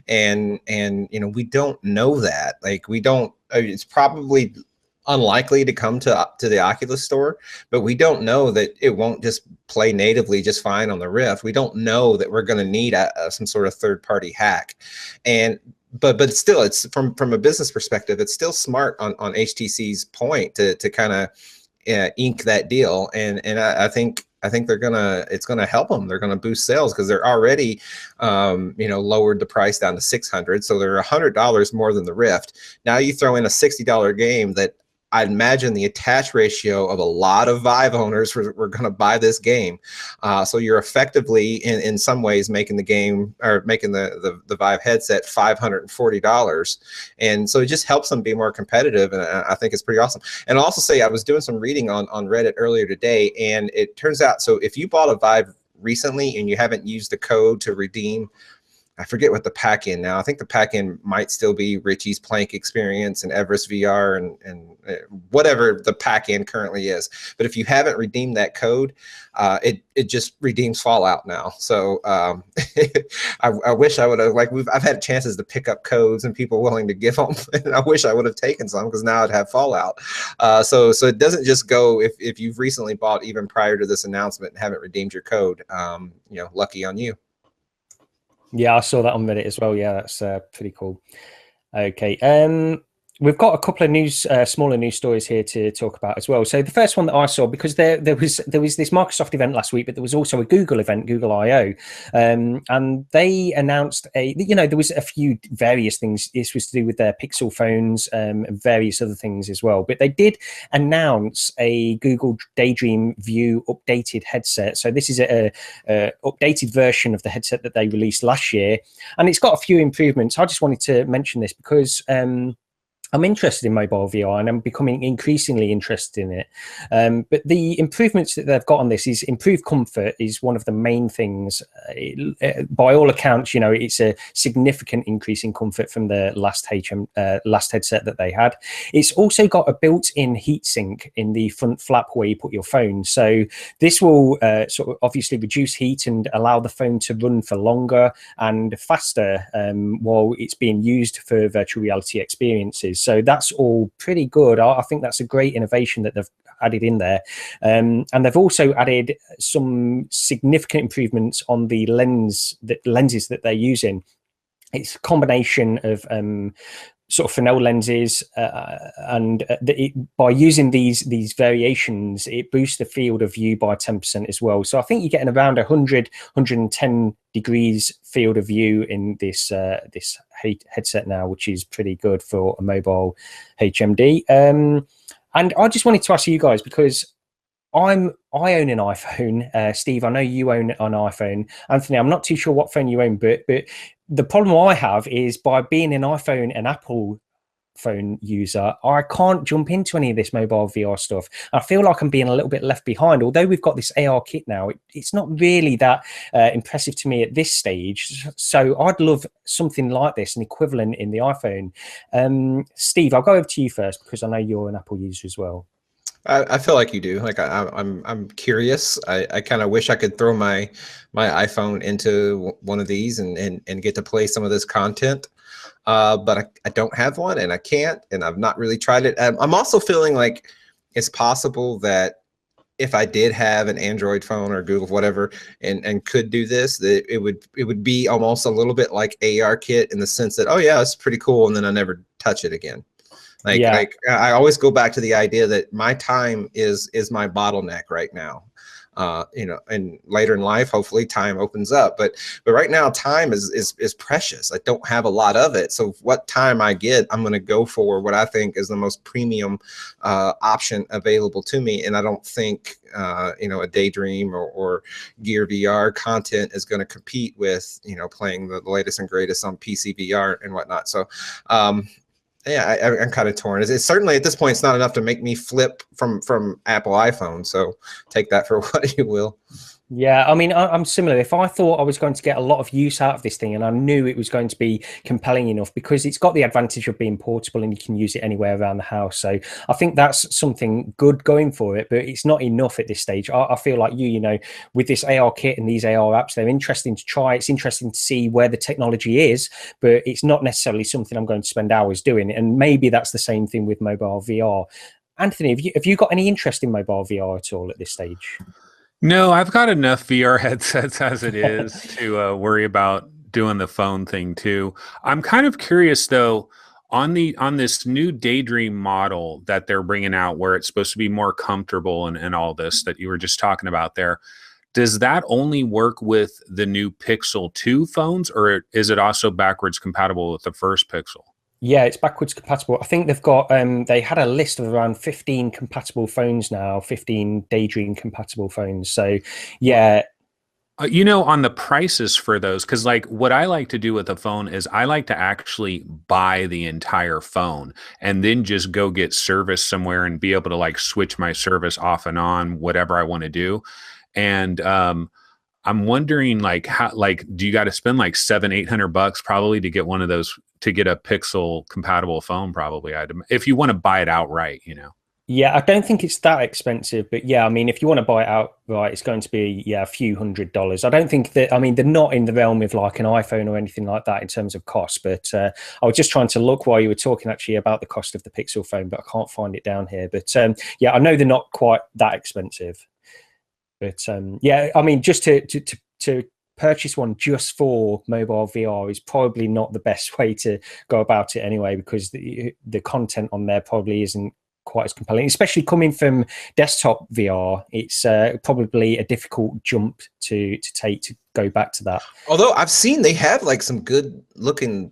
and you know, we don't know that. Like we don't. It's probably unlikely to come to the Oculus store, but we don't know that it won't just play natively just fine on the Rift. We don't know that we're going to need some sort of third-party hack, but still, it's from a business perspective, it's still smart on HTC's point to kind of ink that deal, and I think I think it's gonna help them. They're gonna boost sales because they're already, lowered the price down to $600, so they're $100 more than the Rift. Now you throw in a $60 game that I'd imagine the attach ratio of a lot of Vive owners were going to buy this game. So you're effectively, in some ways, making the game, or making the Vive headset $540. And so it just helps them be more competitive. And I think it's pretty awesome. And I'll also say, I was doing some reading on Reddit earlier today, and it turns out, so if you bought a Vive recently and you haven't used the code to redeem, I forget what the pack-in now. I think the pack-in might still be Richie's Plank Experience and Everest VR and whatever the pack-in currently is. But if you haven't redeemed that code, it just redeems Fallout now. So I wish I would have, I've had chances to pick up codes and people willing to give them, and I wish I would have taken some, because now I'd have Fallout. So it doesn't just go if you've recently bought even prior to this announcement and haven't redeemed your code. Lucky on you. Yeah, I saw that on Reddit as well. Yeah, that's pretty cool. Okay. We've got a couple of smaller news stories here to talk about as well. So the first one that I saw, because there was this Microsoft event last week, but there was also a Google event, Google I/O, and they announced there was a few various things. This was to do with their Pixel phones and various other things as well. But they did announce a Google Daydream View updated headset. So this is a updated version of the headset that they released last year, and it's got a few improvements. I just wanted to mention this because I'm interested in mobile VR, and I'm becoming increasingly interested in it. But the improvements that they've got on this is improved comfort is one of the main things. By all accounts, it's a significant increase in comfort from the last headset that they had. It's also got a built-in heatsink in the front flap where you put your phone. So this will sort of obviously reduce heat and allow the phone to run for longer and faster while it's being used for virtual reality experiences. So that's all pretty good. I think that's a great innovation that they've added in there. And they've also added some significant improvements on the lenses that they're using. It's a combination of sort of Fresnel lenses, and by using these variations, it boosts the field of view by 10% as well. So I think you're getting around 110 degrees field of view in this headset now, which is pretty good for a mobile HMD. And I just wanted to ask you guys, because I own an iPhone. Steve, I know you own an iPhone. Anthony, I'm not too sure what phone you own, but the problem I have is, by being an iPhone and Apple phone user, I can't jump into any of this mobile VR stuff. I feel like I'm being a little bit left behind. Although we've got this AR kit now, it's not really that impressive to me at this stage. So I'd love something like this, an equivalent in the iPhone. Steve, I'll go over to you first, because I know you're an Apple user as well. I feel like you do. Like I'm curious. I kind of wish I could throw my iPhone into one of these and get to play some of this content. But I don't have one, and I can't, and I've not really tried it. I'm also feeling like it's possible that if I did have an Android phone or Google whatever and could do this, that it would be almost a little bit like AR kit, in the sense that, oh yeah, it's pretty cool, and then I never touch it again. Like I always go back to the idea that my time is my bottleneck right now. And later in life, hopefully time opens up. But right now, time is precious. I don't have a lot of it. So what time I get, I'm going to go for what I think is the most premium option available to me. And I don't think a Daydream or Gear VR content is going to compete with playing the latest and greatest on PC VR and whatnot. So yeah, I'm kind of torn. It's certainly, at this point, it's not enough to make me flip from Apple iPhone. So take that for what you will. Yeah, I mean, I'm similar. If I thought I was going to get a lot of use out of this thing, and I knew it was going to be compelling enough, because it's got the advantage of being portable and you can use it anywhere around the house. So I think that's something good going for it, but it's not enough at this stage. I feel like with this AR kit and these AR apps, they're interesting to try. It's interesting to see where the technology is, but it's not necessarily something I'm going to spend hours doing. And maybe that's the same thing with mobile VR. Anthony, have you got any interest in mobile VR at all at this stage? No, I've got enough VR headsets as it is to worry about doing the phone thing too. I'm kind of curious though, on this new Daydream model that they're bringing out, where it's supposed to be more comfortable and all this that you were just talking about there, does that only work with the new Pixel 2 phones, or is it also backwards compatible with the first Pixel? Yeah, it's backwards compatible. I think they've got they had a list of around 15 compatible phones now, 15 Daydream compatible phones. So yeah. You know, on the prices for those, because like what I like to do with a phone is I like to actually buy the entire phone and then just go get service somewhere and be able to like switch my service off and on, whatever I want to do. And I'm wondering, like, how, like, do you got to spend like $700-800 probably to get one of those, to get a Pixel compatible phone? Probably, if you want to buy it outright, you know. Yeah, I don't think it's that expensive, but yeah, I mean, if you want to buy it outright, it's going to be a few $100s. I don't think that, I mean, they're not in the realm of like an iPhone or anything like that in terms of cost. But I was just trying to look while you were talking actually about the cost of the Pixel phone, but I can't find it down here. But yeah, I know they're not quite that expensive. But yeah, I mean, just to purchase one just for mobile VR is probably not the best way to go about it anyway, because the content on there probably isn't quite as compelling, especially coming from desktop VR. It's probably a difficult jump to take to go back to that. Although I've seen they have like some good looking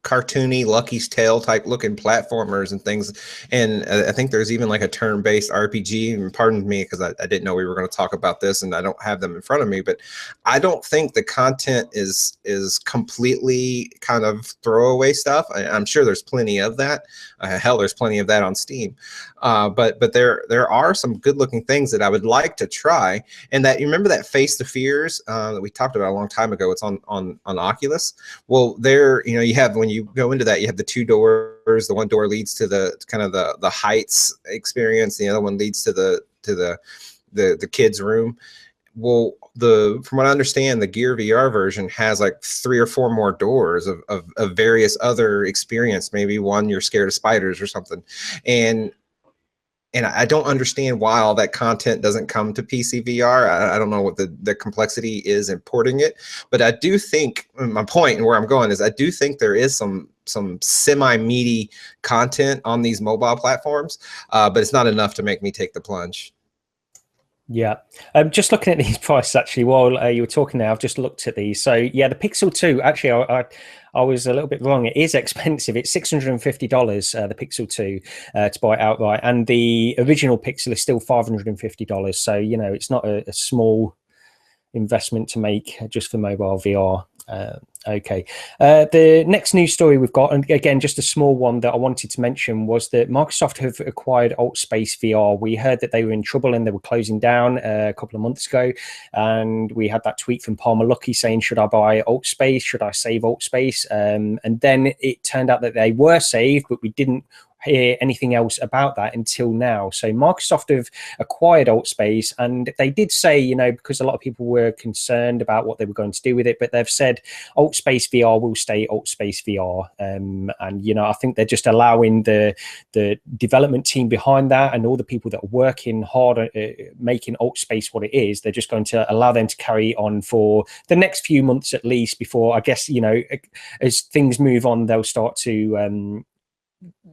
cartoony Lucky's Tale type looking platformers and things, and I think there's even like a turn-based RPG. And pardon me, because I didn't know we were going to talk about this and I don't have them in front of me, but I don't think the content is completely kind of throwaway stuff. I'm sure there's plenty of that. Hell, there's plenty of that on Steam. But there are some good looking things that I would like to try. And that, you remember that Face the Fears that we talked about a long time ago? It's on Oculus. Well, there, you know, you have, when you go into that, you have the two doors. The one door leads to the kind of the heights experience. The other one leads to the kids' room. Well, from what I understand, the Gear VR version has like 3 or 4 more doors of various other experience. Maybe one, you're scared of spiders or something. And I don't understand why all that content doesn't come to PC VR. I don't know what the complexity is importing it, but I do think, my point and where I'm going is, I do think there is some semi-meaty content on these mobile platforms, but it's not enough to make me take the plunge. Yeah, just looking at these prices actually while you were talking there, I've just looked at these. So yeah, the Pixel 2, actually I was a little bit wrong. It is expensive. It's $650, the Pixel 2, to buy it outright. And the original Pixel is still $550. So, you know, it's not a small investment to make just for mobile VR. Okay. The next news story we've got, and again, just a small one that I wanted to mention, was that Microsoft have acquired AltSpace VR. We heard that they were in trouble and they were closing down a couple of months ago. And we had that tweet from Palmer Luckey saying, should I buy AltSpace? Should I save AltSpace? And then it turned out that they were saved, but we didn't hear anything else about that until now. So Microsoft have acquired AltSpace, and they did say, you know, because a lot of people were concerned about what they were going to do with it, but they've said AltSpace VR will stay AltSpace VR. And, you know, I think they're just allowing the development team behind that and all the people that are working hard at making AltSpace what it is, they're just going to allow them to carry on for the next few months at least, before, I guess, you know, as things move on, they'll start to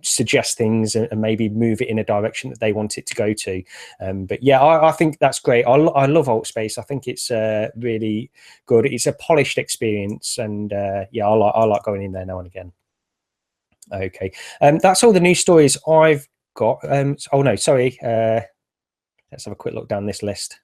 suggest things and maybe move it in a direction that they want it to go to. But yeah, I think that's great. I love AltSpace. I think it's really good. It's a polished experience, and yeah, I like going in there now and again. Okay, that's all the news stories I've got. Oh no, sorry. Let's have a quick look down this list.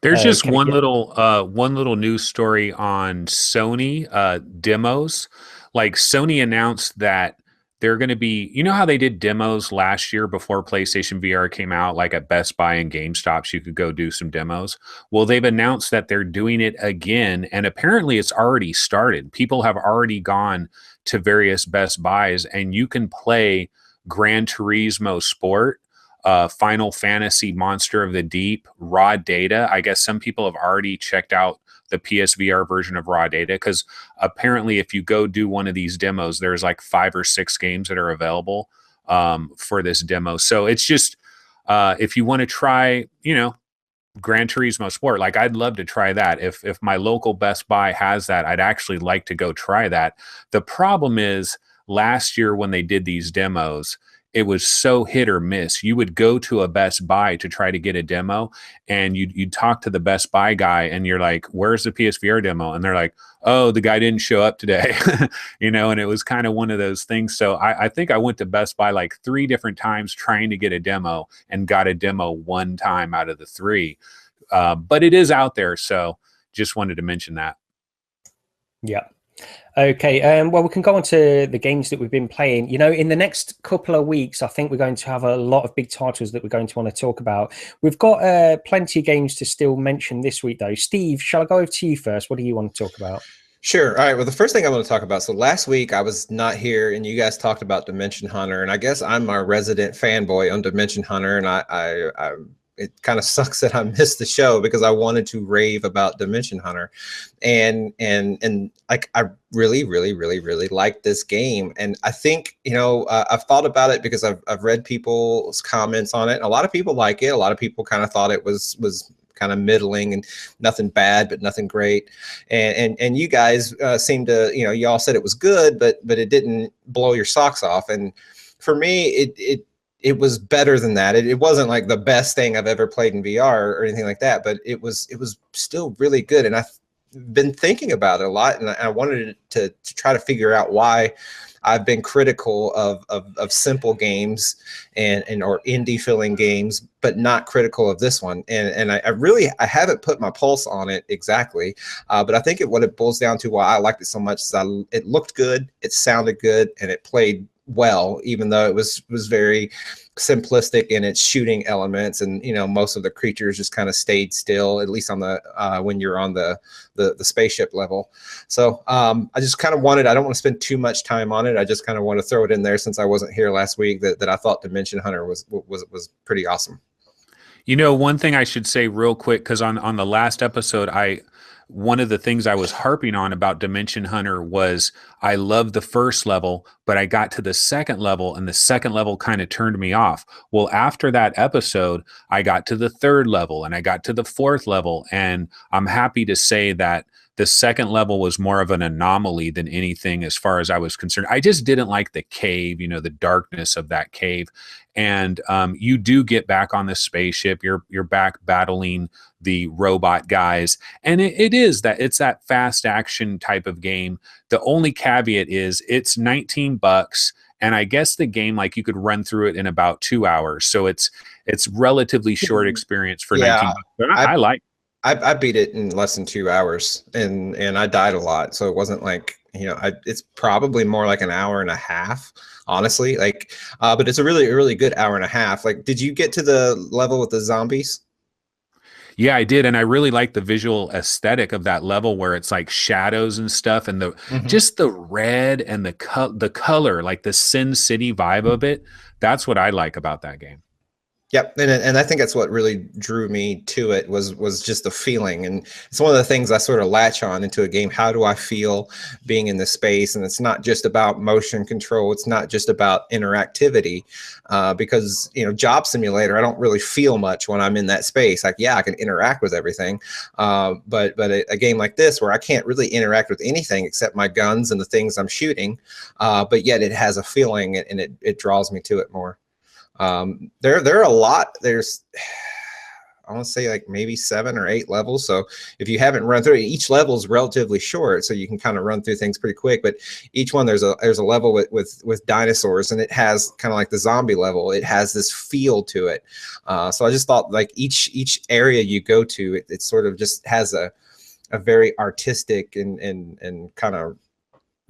There's just one little news story on Sony demos. Like, Sony announced that they're going to be, you know how they did demos last year before PlayStation VR came out, like at Best Buy and GameStops, you could go do some demos. Well, they've announced that they're doing it again, and apparently it's already started. People have already gone to various Best Buys, and you can play Gran Turismo Sport, Final Fantasy Monster of the Deep, Raw Data. I guess some people have already checked out the PSVR version of Raw Data, because apparently if you go do one of these demos, there's like 5 or 6 games that are available for this demo. So it's just, if you want to try, you know, Gran Turismo Sport. Like, I'd love to try that. If my local Best Buy has that, I'd actually like to go try that. The problem is, last year when they did these demos, it was so hit or miss. You would go to a Best Buy to try to get a demo, and you'd talk to the Best Buy guy, and you're like, "Where's the PSVR demo?" And they're like, "Oh, the guy didn't show up today." You know, and it was kind of one of those things. So I think I went to Best Buy like 3 different times trying to get a demo, and got a demo 1 time out of the 3. But it is out there, so just wanted to mention that. Yeah. Okay, well, we can go on to the games that we've been playing. You know, in the next couple of weeks, I think we're going to have a lot of big titles that we're going to want to talk about. We've got plenty of games to still mention this week, though. Steve, shall I go over to you first? What do you want to talk about? Sure. All right. Well, the first thing I want to talk about. So last week I was not here, and you guys talked about Dimension Hunter, and I guess I'm our resident fanboy on Dimension Hunter, and I it kind of sucks that I missed the show because I wanted to rave about Dimension Hunter, and like I really like this game, and I think, you know, I've thought about it because I've read people's comments on it. A lot of people like it. A lot of people kind of thought it was kind of middling and nothing bad, but nothing great. And you guys seem to, you know, y'all said it was good, but it didn't blow your socks off. And for me, it was better than that. It wasn't like the best thing I've ever played in VR or anything like that, but it was still really good. And I've been thinking about it a lot, and I wanted to try to figure out why I've been critical of simple games and or indie feeling games, but not critical of this one. And I haven't put my pulse on it exactly, but I think what it boils down to why I liked it so much is it looked good, it sounded good, and it played well, even though it was very simplistic in its shooting elements, and, you know, most of the creatures just kind of stayed still, at least on the when you're on the spaceship level. So I just kind of wanted, I don't want to spend too much time on it. I just kind of want to throw it in there since I wasn't here last week, that I thought Dimension Hunter was pretty awesome. You know, one thing I should say real quick, because on the last episode, one of the things I was harping on about Dimension Hunter was I loved the first level, but I got to the second level, and the second level kind of turned me off. Well, after that episode, I got to the third level, and I got to the fourth level, and I'm happy to say that the second level was more of an anomaly than anything as far as I was concerned. I just didn't like the cave, you know, the darkness of that cave. And you do get back on the spaceship. You're back battling the robot guys, and it's that fast action type of game. The only caveat is it's $19, and I guess the game, like, you could run through it in about 2 hours, so it's relatively short experience for $19. But I like. I beat it in less than 2 hours, and I died a lot, so it wasn't like, you know, it's probably more like an hour and a half, honestly. Like, but it's a really good hour and a half. Like, did you get to the level with the zombies? Yeah, I did, and I really like the visual aesthetic of that level where it's like shadows and stuff, and just the red and the color, like the Sin City vibe of it. That's what I like about that game. Yep, and I think that's what really drew me to it was just the feeling, and it's one of the things I sort of latch on into a game. How do I feel being in this space? And it's not just about motion control. It's not just about interactivity, because, you know, Job Simulator, I don't really feel much when I'm in that space. Like, yeah, I can interact with everything, but a game like this where I can't really interact with anything except my guns and the things I'm shooting, but yet it has a feeling, and it draws me to it more. There are a lot. There's, I want to say, like maybe 7 or 8 levels. So if you haven't run through it, each level is relatively short, so you can kind of run through things pretty quick. But each one, there's a level with dinosaurs, and it has kind of like the zombie level. It has this feel to it. So I just thought, like, each area you go to, it sort of just has a very artistic and kind of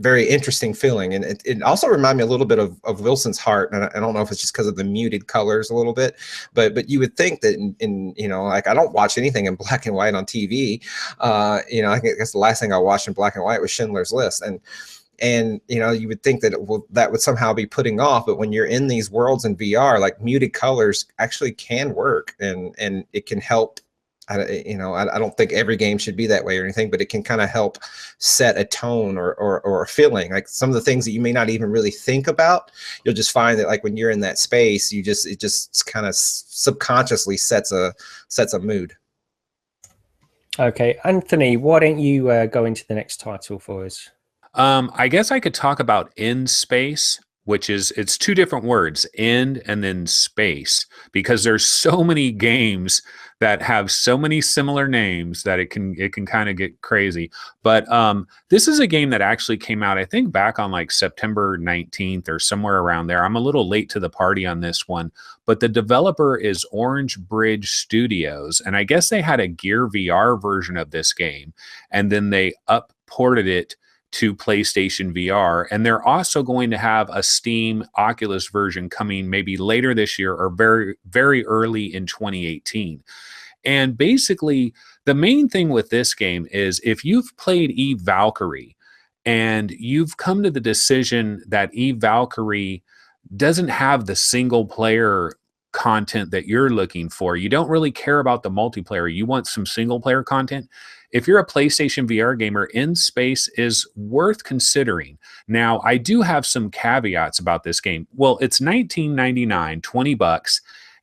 very interesting feeling. And it also reminded me a little bit of Wilson's Heart, and I don't know if it's just because of the muted colors a little bit, but you would think that in you know, like, I don't watch anything in black and white on TV. You know, I guess the last thing I watched in black and white was Schindler's List, and you know, you would think that that would somehow be putting off, but when you're in these worlds in VR, like, muted colors actually can work, and it can help. I don't think every game should be that way or anything, but it can kind of help set a tone or a feeling. Like, some of the things that you may not even really think about, you'll just find that, like, when you're in that space, it just kind of subconsciously sets a mood. Okay, Anthony, why don't you go into the next title for us? I guess I could talk about In Space, which is, it's two different words, end and then space, because there's so many games that have so many similar names that it can kind of get crazy. But this is a game that actually came out, I think, back on like September 19th or somewhere around there. I'm a little late to the party on this one, but the developer is Orange Bridge Studios, and I guess they had a Gear VR version of this game, and then they ported it to PlayStation VR. And they're also going to have a Steam Oculus version coming maybe later this year or very, very early in 2018. And basically, the main thing with this game is if you've played Eve Valkyrie and you've come to the decision that Eve Valkyrie doesn't have the single player content that you're looking for, you don't really care about the multiplayer, you want some single player content, if you're a PlayStation VR gamer, In Space is worth considering. Now, I do have some caveats about this game. Well, it's $19.99, 20 bucks.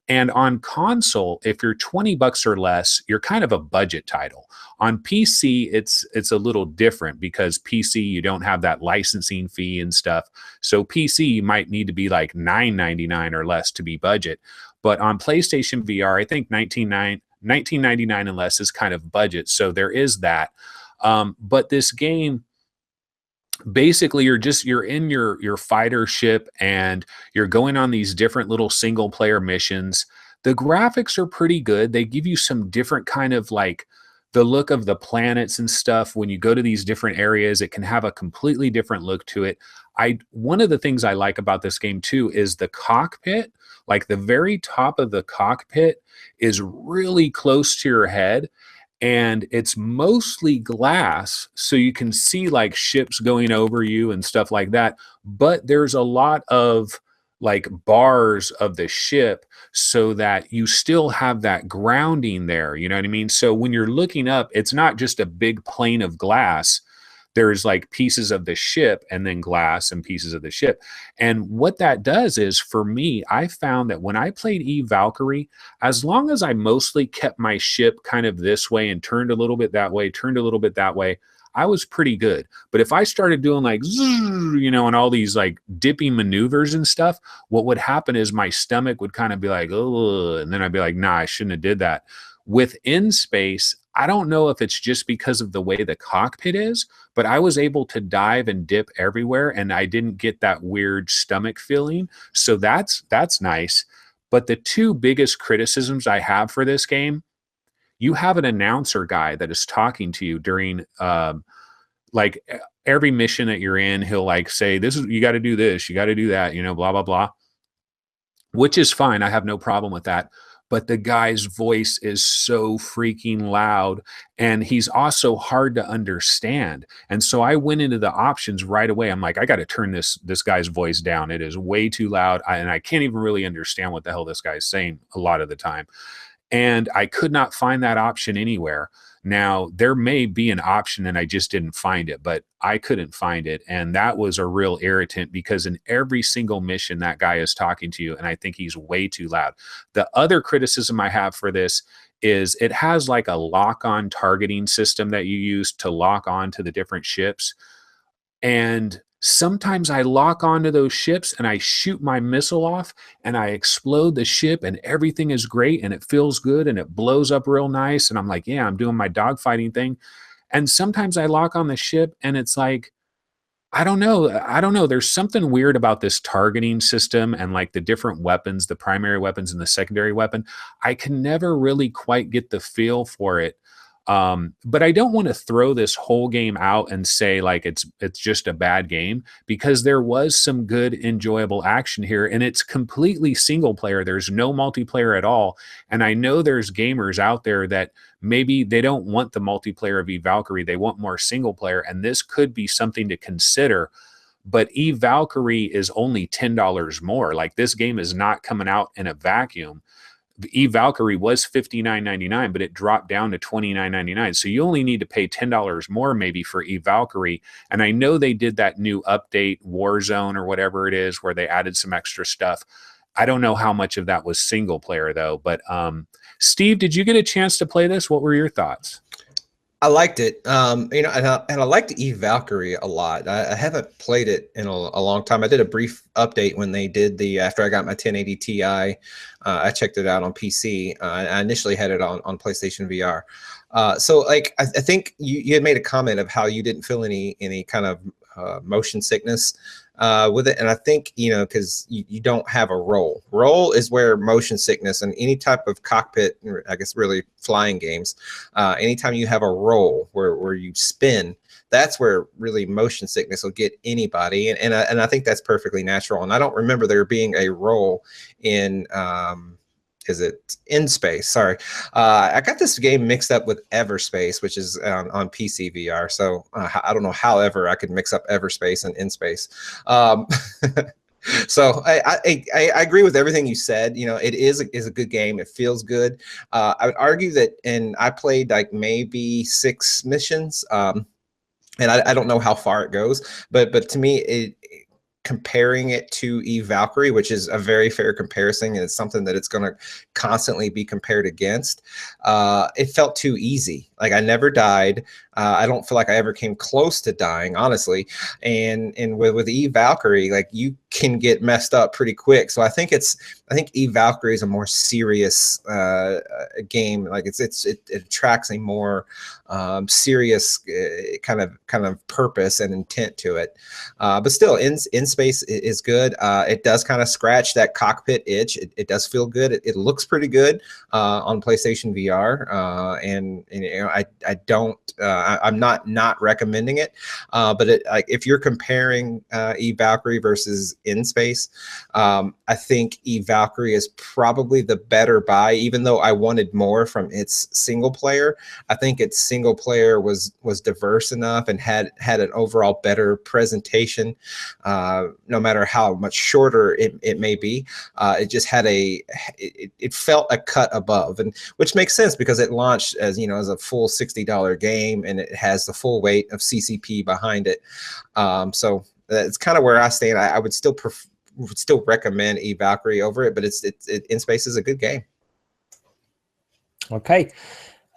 And on console, if you're 20 bucks or less, you're kind of a budget title. On PC, it's a little different because PC, you don't have that licensing fee and stuff. So PC, you might need to be like $9.99 or less to be budget. But on PlayStation VR, I think $19.99 and less is kind of budget. So there is that. But this game, basically you're in your fighter ship and you're going on these different little single player missions. The graphics are pretty good. They give you some different kind of like the look of the planets and stuff. When you go to these different areas, it can have a completely different look to it. One of the things I like about this game too is the cockpit. Like the very top of the cockpit is really close to your head, and it's mostly glass, so you can see like ships going over you and stuff like that. But there's a lot of like bars of the ship so that you still have that grounding there. You know what I mean? So when you're looking up, it's not just a big plane of glass. There's like pieces of the ship and then glass and pieces of the ship. And what that does is, for me, I found that when I played Eve Valkyrie, as long as I mostly kept my ship kind of this way and turned a little bit that way, turned a little bit that way, I was pretty good. But if I started doing like, and all these like dipping maneuvers and stuff, what would happen is my stomach would kind of be like, oh, and then I'd be like, nah, I shouldn't have did that. With In Space, I don't know if it's just because of the way the cockpit is, but I was able to dive and dip everywhere and I didn't get that weird stomach feeling. So that's nice. But the two biggest criticisms I have for this game, you have an announcer guy that is talking to you during like every mission that you're in. He'll like say, this is, you got to do this, you got to do that, blah, blah, blah, which is fine. I have no problem with that. But the guy's voice is so freaking loud, and he's also hard to understand. And so I went into the options right away. I'm like, I got to turn this guy's voice down. It is way too loud, and I can't even really understand what the hell this guy is saying a lot of the time. And I could not find that option anywhere. Now, there may be an option and I just didn't find it, but I couldn't find it. And that was a real irritant because in every single mission, that guy is talking to you, and I think he's way too loud. The other criticism I have for this is it has like a lock-on targeting system that you use to lock on to the different ships. And sometimes I lock onto those ships and I shoot my missile off and I explode the ship and everything is great and it feels good and it blows up real nice. And I'm like, yeah, I'm doing my dogfighting thing. And sometimes I lock on the ship and it's like, I don't know. There's something weird about this targeting system and like the different weapons, the primary weapons and the secondary weapon. I can never really quite get the feel for it. But I don't want to throw this whole game out and say like it's just a bad game, because there was some good, enjoyable action here, and it's completely single player. There's no multiplayer at all. And I know there's gamers out there that maybe they don't want the multiplayer of Eve Valkyrie. They want more single player, and this could be something to consider. But Eve Valkyrie is only $10 more. Like, this game is not coming out in a vacuum. Eve Valkyrie was $59.99, but it dropped down to $29.99. So you only need to pay $10 more maybe for Eve Valkyrie. And I know they did that new update, Warzone or whatever it is, where they added some extra stuff. I don't know how much of that was single player though. But Steve, did you get a chance to play this? What were your thoughts? I liked it. You know, and I liked Eve Valkyrie a lot. I haven't played it in a long time. I did a brief update when they did after I got my 1080 Ti. I checked it out on PC. I initially had it on PlayStation VR. So like, I think you had made a comment of how you didn't feel any kind of motion sickness with it. And I think, you know, because you don't have a roll. Roll is where motion sickness and any type of cockpit, I guess really flying games, anytime you have a roll where you spin, that's where really motion sickness will get anybody. And I think that's perfectly natural. And I don't remember there being a roll in is it In Space? Sorry, I got this game mixed up with Everspace, which is on PC VR. So I don't know however I could mix up Everspace and In Space. So I agree with everything you said. You know, it is a good game. It feels good. I would argue that, and I played like maybe 6 missions. And I don't know how far it goes, but to me, comparing it to Eve Valkyrie, which is a very fair comparison, and it's something that it's going to constantly be compared against, it felt too easy. Like I never died. I don't feel like I ever came close to dying, honestly. And with Eve Valkyrie, like you can get messed up pretty quick. So I think Eve Valkyrie is a more serious game. Like it attracts a more serious kind of purpose and intent to it. But still, In Space is good. It does kind of scratch that cockpit itch. It does feel good. It looks pretty good on PlayStation VR. And you know, I don't. I'm not recommending it. But like if you're comparing Eve Valkyrie versus In Space, I think Eve Valkyrie is probably the better buy. Even though I wanted more from its single player, I think its single player was diverse enough and had an overall better presentation. No matter how much shorter it may be, it just had it felt a cut above, and which makes sense because it launched as, you know, as a full $60 game, and it has the full weight of CCP behind it. So that's kind of where I stand. I would still recommend Eve Valkyrie over it, but In Space is a good game. Okay.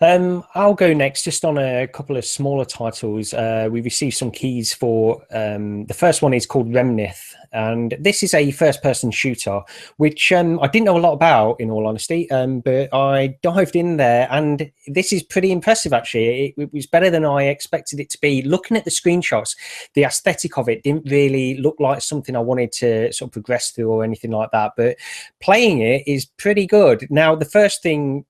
I'll go next just on a couple of smaller titles. We received some keys for the first one is called Remnith, and this is a first-person shooter, which I didn't know a lot about, in all honesty, but I dived in there, and this is pretty impressive, actually. It was better than I expected it to be. Looking at the screenshots, the aesthetic of it didn't really look like something I wanted to sort of progress through or anything like that, but playing it is pretty good. Now, the first thing,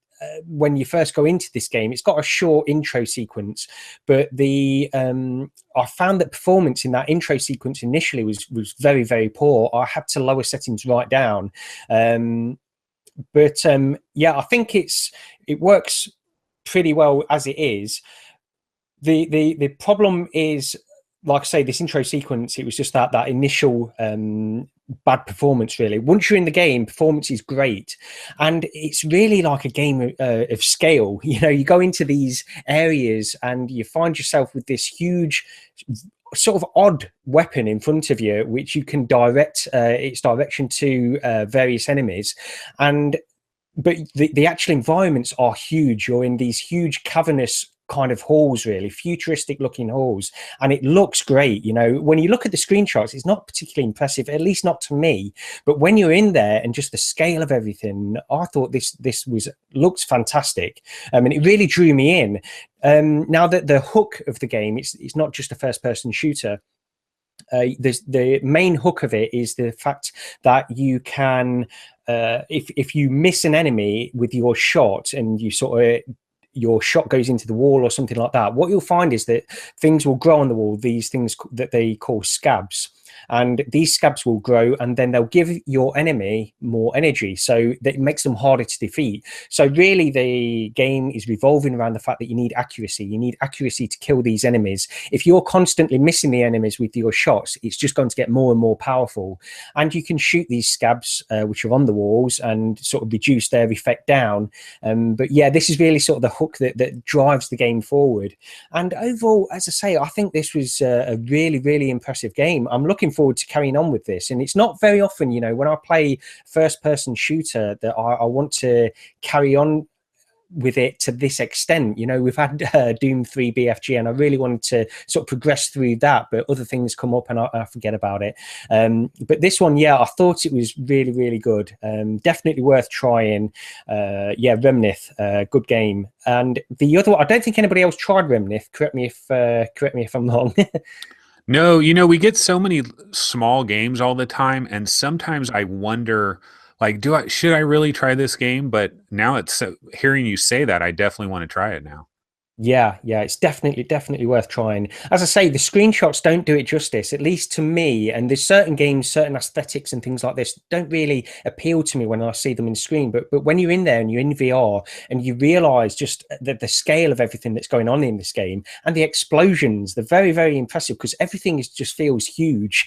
when you first go into this game, it's got a short intro sequence, but I found that performance in that intro sequence initially was very, very poor. I had to lower settings right down. But yeah, I think it works pretty well as it is. The problem is, like I say, this intro sequence, it was just that initial bad performance, really. Once you're in the game, performance is great, and it's really like a game of scale. You know, you go into these areas and you find yourself with this huge sort of odd weapon in front of you, which you can direct its direction to various enemies. But the actual environments are huge. You're in these huge cavernous kind of halls, really futuristic looking halls, and it looks great. You know, when you look at the screenshots, it's not particularly impressive, at least not to me, but when you're in there and just the scale of everything, I thought this looks fantastic, and it really drew me in. Now that the hook of the game, it's not just a first-person shooter. The main hook of it is the fact that you can if you miss an enemy with your shot and you sort of your shot goes into the wall or something like that, what you'll find is that things will grow on the wall, these things that they call scabs. And these scabs will grow, and then they'll give your enemy more energy, so that it makes them harder to defeat. So really the game is revolving around the fact that you need accuracy. You need accuracy to kill these enemies. If you're constantly missing the enemies with your shots, it's just going to get more and more powerful. And you can shoot these scabs, which are on the walls, and sort of reduce their effect down. But yeah, this is really sort of the hook that drives the game forward. And overall, as I say, I think this was a really, really impressive game. I'm looking forward to carrying on with this, and it's not very often, you know, when I play first person shooter that I want to carry on with it to this extent. You know, we've had Doom 3 BFG, and I really wanted to sort of progress through that, but other things come up and I forget about it. But this one, yeah, I thought it was really, really good. Definitely worth trying. Yeah, Remnith, good game. And the other one, I don't think anybody else tried Remnith. Correct me if I'm wrong. No, you know, we get so many small games all the time, and sometimes I wonder, like, should I really try this game? But now hearing you say that, I definitely want to try it now. Yeah, it's definitely worth trying. As I say, the screenshots don't do it justice, at least to me. And there's certain games, certain aesthetics and things like this don't really appeal to me when I see them in screen. But when you're in there and you're in VR and you realize just the scale of everything that's going on in this game and the explosions, they're very, very impressive because everything just feels huge.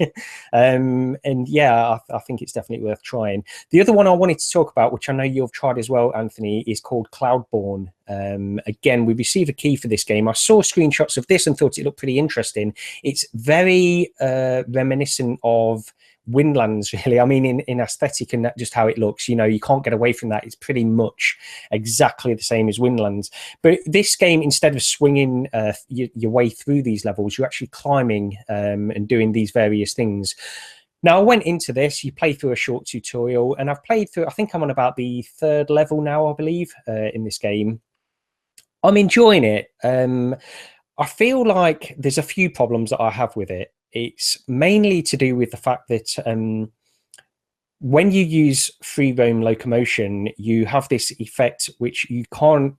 And yeah, I think it's definitely worth trying. The other one I wanted to talk about, which I know you've tried as well, Anthony, is called Cloudborn. Again, we received a key for this game. I saw screenshots of this and thought it looked pretty interesting. It's very reminiscent of Windlands, really. I mean, in aesthetic and just how it looks, you know, you can't get away from that. It's pretty much exactly the same as Windlands. But this game, instead of swinging your way through these levels, you're actually climbing and doing these various things. Now, I went into this, you play through a short tutorial, and I've played through, I think I'm on about the 3rd level now, I believe, in this game. I'm enjoying it. I feel like there's a few problems that I have with it. It's mainly to do with the fact that when you use free roam locomotion, you have this effect which you can't,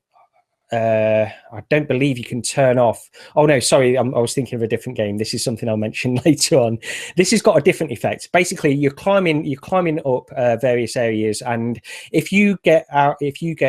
I don't believe you can turn off. Oh no, sorry, I was thinking of a different game. This is something I'll mention later on. This has got a different effect. Basically, you're climbing up various areas, and if you get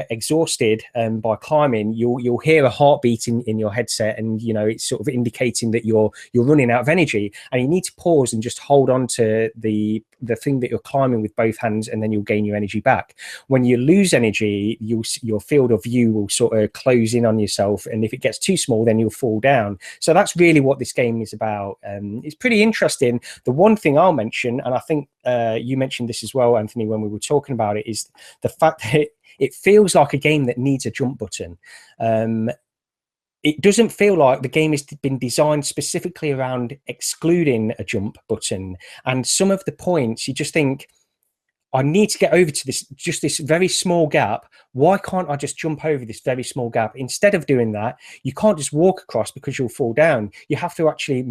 exhausted by climbing, you'll hear a heartbeat in your headset, and you know it's sort of indicating that you're running out of energy, and you need to pause and just hold on to the thing that you're climbing with both hands, and then you'll gain your energy back. When you lose energy, your field of view will sort of close in on yourself, and if it gets too small, then you'll fall down. So that's really what this game is about. It's pretty interesting. The one thing I'll mention, and I think you mentioned this as well, Anthony, when we were talking about it, is the fact that it feels like a game that needs a jump button. It doesn't feel like the game has been designed specifically around excluding a jump button. And some of the points, you just think, I need to get over to this very small gap. Why can't I just jump over this very small gap? Instead of doing that, you can't just walk across because you'll fall down. You have to actually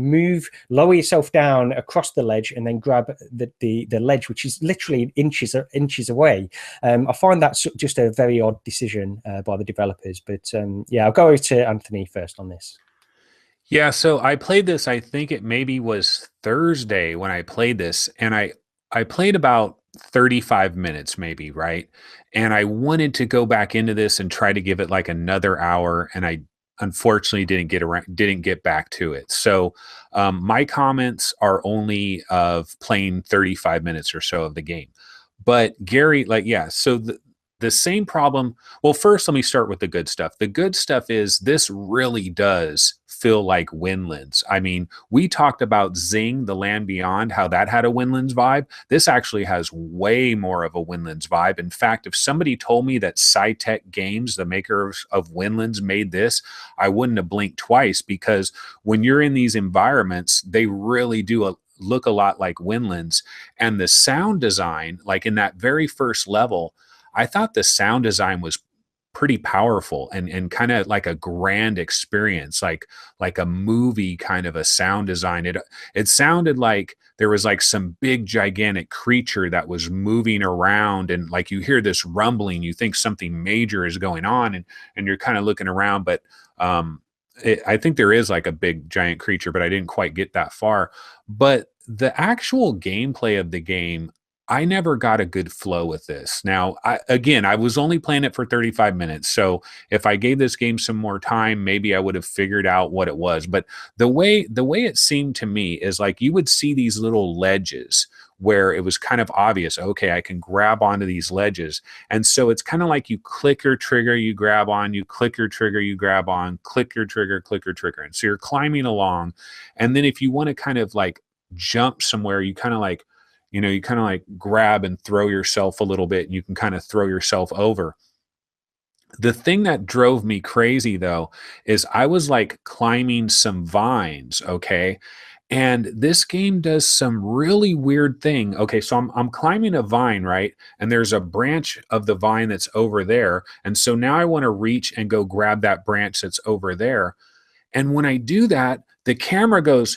lower yourself down across the ledge and then grab the ledge, which is literally inches away. I find that just a very odd decision by the developers. But yeah, I'll go over to Anthony first on this. Yeah, so I played this, I think it maybe was Thursday when I played this, and I played about 35 minutes maybe, right? And I wanted to go back into this and try to give it like another hour, and I unfortunately didn't get back to it. So my comments are only of playing 35 minutes or so of the game. But Gary, like, yeah, so the same problem. Well, first, let me start with the good stuff. The good stuff is this really does feel like Windlands. I mean, we talked about XING, The Land Beyond, how that had a Windlands vibe. This actually has way more of a Windlands vibe. In fact, if somebody told me that SciTech Games, the makers of Windlands, made this, I wouldn't have blinked twice, because when you're in these environments, they really do look a lot like Windlands. And the sound design, like in that very first level, I thought the sound design was pretty powerful and kind of like a grand experience, like a movie kind of a sound design. It sounded like there was like some big gigantic creature that was moving around, and like you hear this rumbling, you think something major is going on, and you're kind of looking around, but I think there is like a big giant creature, but I didn't quite get that far. But the actual gameplay of the game, I never got a good flow with this. Now, I was only playing it for 35 minutes. So if I gave this game some more time, maybe I would have figured out what it was. But the way it seemed to me is like you would see these little ledges where it was kind of obvious, okay, I can grab onto these ledges. And so it's kind of like you click your trigger, you grab on, you click your trigger, you grab on, click your trigger, click your trigger. And so you're climbing along. And then if you want to kind of like jump somewhere, you kind of like, you kind of like grab and throw yourself a little bit, and you can kind of throw yourself over. The thing that drove me crazy though is I was like climbing some vines, okay? And this game does some really weird thing. Okay, so I'm climbing a vine, right? And there's a branch of the vine that's over there. And so now I want to reach and go grab that branch that's over there. And when I do that, the camera goes,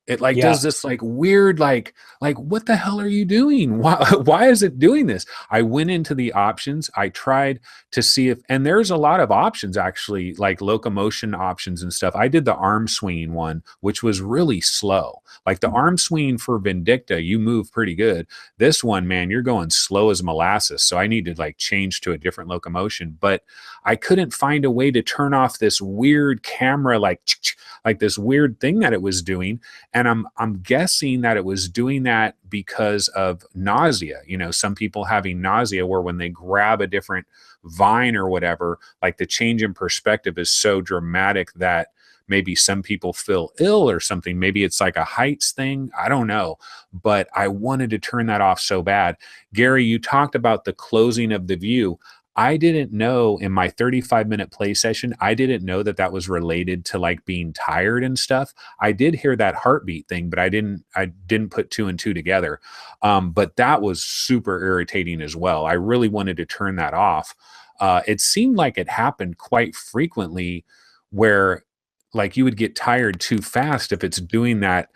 it like Yeah. does this like weird, like what the hell are you doing? Why is it doing this? I went into the options. I tried to see if, and there's a lot of options actually, like locomotion options and stuff. I did the arm swinging one, which was really slow. Like the arm swinging for Vindicta, you move pretty good. This one, man, you're going slow as molasses. So I need to like change to a different locomotion, but I couldn't find a way to turn off this weird camera, like this weird thing that it was doing. And I'm guessing that it was doing that because of nausea. You know, some people having nausea where when they grab a different vine or whatever, like the change in perspective is so dramatic that maybe some people feel ill or something. Maybe it's like a heights thing. I don't know. But I wanted to turn that off so bad. Gary, you talked about the closing of the view. I didn't know in my 35-minute play session, I didn't know that that was related to like being tired and stuff. I did hear that heartbeat thing, but I didn't put two and two together. But that was super irritating as well. I really wanted to turn that off. It seemed like it happened quite frequently where like you would get tired too fast if it's doing that.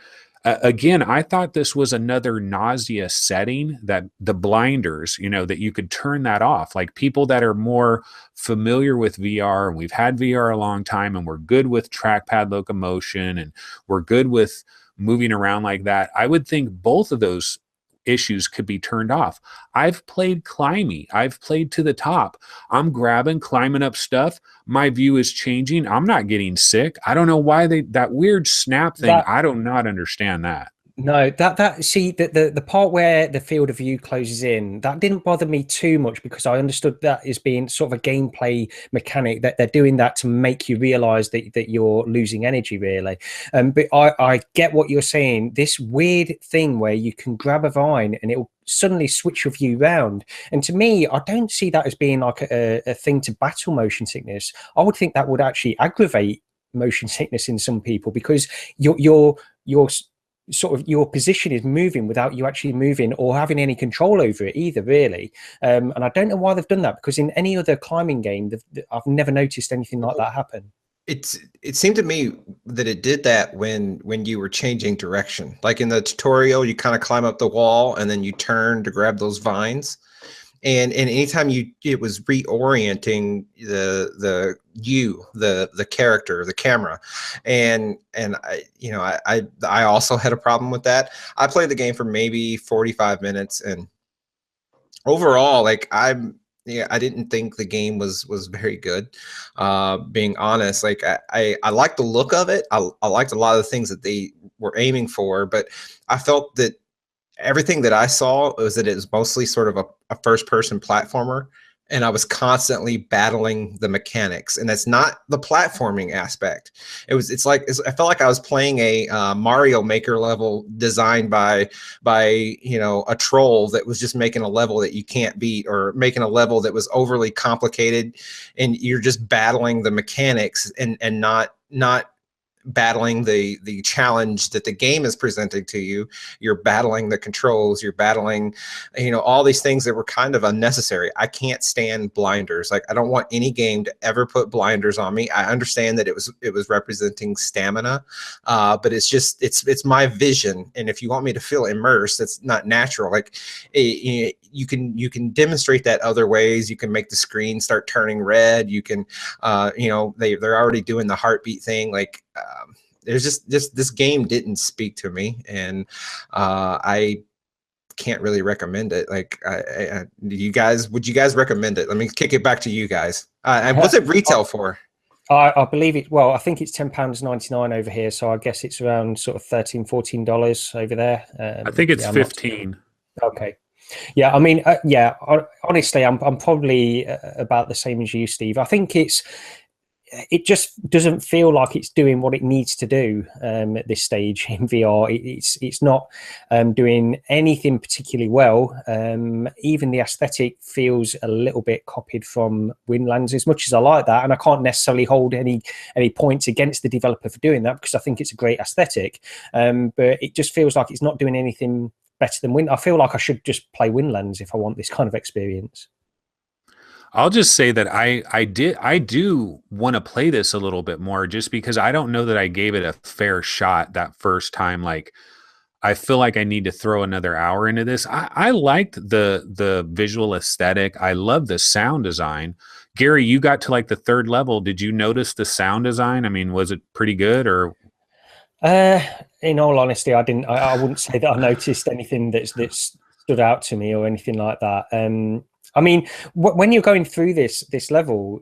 Again, I thought this was another nausea setting, that the blinders, you know, that you could turn that off. Like people that are more familiar with VR, and we've had VR a long time, and we're good with trackpad locomotion, and we're good with moving around like that. I would think both of those issues could be turned off. I've played climbing. I've played to the top. I'm grabbing, climbing up stuff. My view is changing. I'm not getting sick. I don't know why that weird snap thing. I do not understand that. No, see the part where the field of view closes in, that didn't bother me too much because I understood that as being sort of a gameplay mechanic, that they're doing that to make you realize that you're losing energy, really. But I get what you're saying. This weird thing where you can grab a vine and it'll suddenly switch your view round. And to me, I don't see that as being like a thing to battle motion sickness. I would think that would actually aggravate motion sickness in some people because you're sort of your position is moving without you actually moving or having any control over it either, really. And I don't know why they've done that, because in any other climbing game, I've never noticed anything like that happen. It seemed to me that it did that when you were changing direction. Like in the tutorial, you kind of climb up the wall and then you turn to grab those vines. And anytime it was reorienting the character, the camera, and I also had a problem with that. I played the game for maybe 45 minutes, and overall, like I didn't think the game was very good. Being honest, like I liked the look of it. I liked a lot of the things that they were aiming for, but I felt that everything that I saw was that it was mostly sort of a first-person platformer, and I was constantly battling the mechanics, and that's not the platforming aspect. I felt like I was playing a Mario Maker level designed by a troll that was just making a level that you can't beat, or making a level that was overly complicated, and you're just battling the mechanics and not battling the challenge that the game is presenting to you. You're battling the controls, you're battling all these things that were kind of unnecessary. I can't stand blinders. Like, I don't want any game to ever put blinders on me. I understand that it was representing stamina, but it's my vision, and if you want me to feel immersed, it's not natural. Like, you can demonstrate that other ways. You can make the screen start turning red. You can they're already doing the heartbeat thing. Like, there's just this game didn't speak to me, and I can't really recommend it. Like, would you guys recommend it? Let me kick it back to you guys. What's it retail for? I believe it. Well, I think it's £10.99 over here, so I guess it's around sort of $13-14 over there. I think it's 15. Okay. Yeah, I mean, honestly, I'm probably about the same as you, Steve. I think it's it just doesn't feel like it's doing what it needs to do at this stage in VR. It's not doing anything particularly well. Even the aesthetic feels a little bit copied from Windlands, as much as I like that, and I can't necessarily hold any points against the developer for doing that, because I think it's a great aesthetic. But it just feels like it's not doing anything better than Wind. I feel like I should just play Windlands if I want this kind of experience. I'll just say that I do want to play this a little bit more, just because I don't know that I gave it a fair shot that first time. Like, I feel like I need to throw another hour into this. I liked the visual aesthetic. I love the sound design. Gary, you got to like the third level. Did you notice the sound design? I mean, was it pretty good, or? In all honesty, I didn't. I wouldn't say that I noticed anything that's stood out to me or anything like that. I mean, when you're going through this level,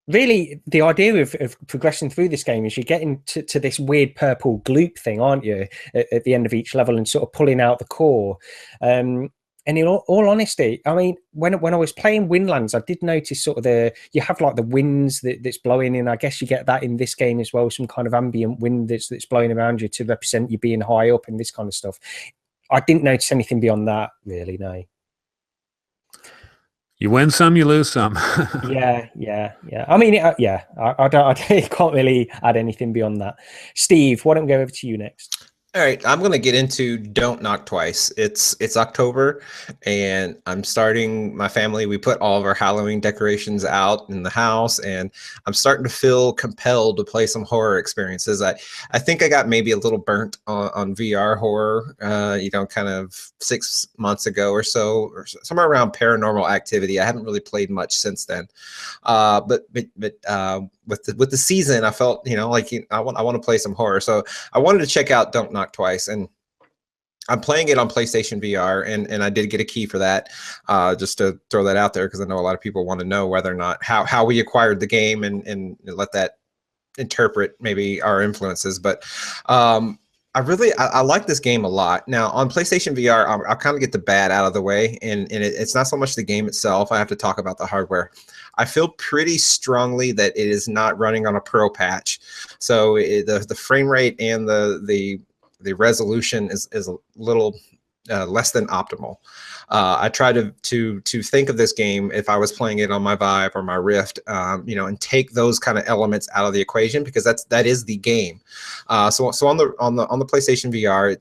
really the idea of progressing through this game is you're getting to this weird purple gloop thing, aren't you, at the end of each level, and sort of pulling out the core. And in all honesty, I mean, when I was playing Windlands, I did notice sort of you have like the winds that's blowing in. I guess you get that in this game as well, some kind of ambient wind that's blowing around you to represent you being high up and this kind of stuff. I didn't notice anything beyond that, really, no. You win some, you lose some. yeah. I mean, I can't really add anything beyond that. Steve, why don't we go over to you next? All right, I'm going to get into Don't Knock Twice. It's October, and I'm starting my family. We put all of our Halloween decorations out in the house, and I'm starting to feel compelled to play some horror experiences. I think I got maybe a little burnt on VR horror, kind of 6 months ago or so, or somewhere around Paranormal Activity. I haven't really played much since then, but with the season, I felt I want to play some horror, so I wanted to check out Don't Knock Twice, and I'm playing it on PlayStation VR, and I did get a key for that, just to throw that out there, because I know a lot of people want to know whether or not how we acquired the game, and let that interpret maybe our influences. But I like this game a lot. Now on PlayStation VR, I'll kind of get the bad out of the way, and it's not so much the game itself. I have to talk about the hardware. I feel pretty strongly that it is not running on a pro patch, so the frame rate and the resolution is a little less than optimal. I try to think of this game if I was playing it on my Vive or my Rift, and take those kind of elements out of the equation, because that is the game. So on the PlayStation VR,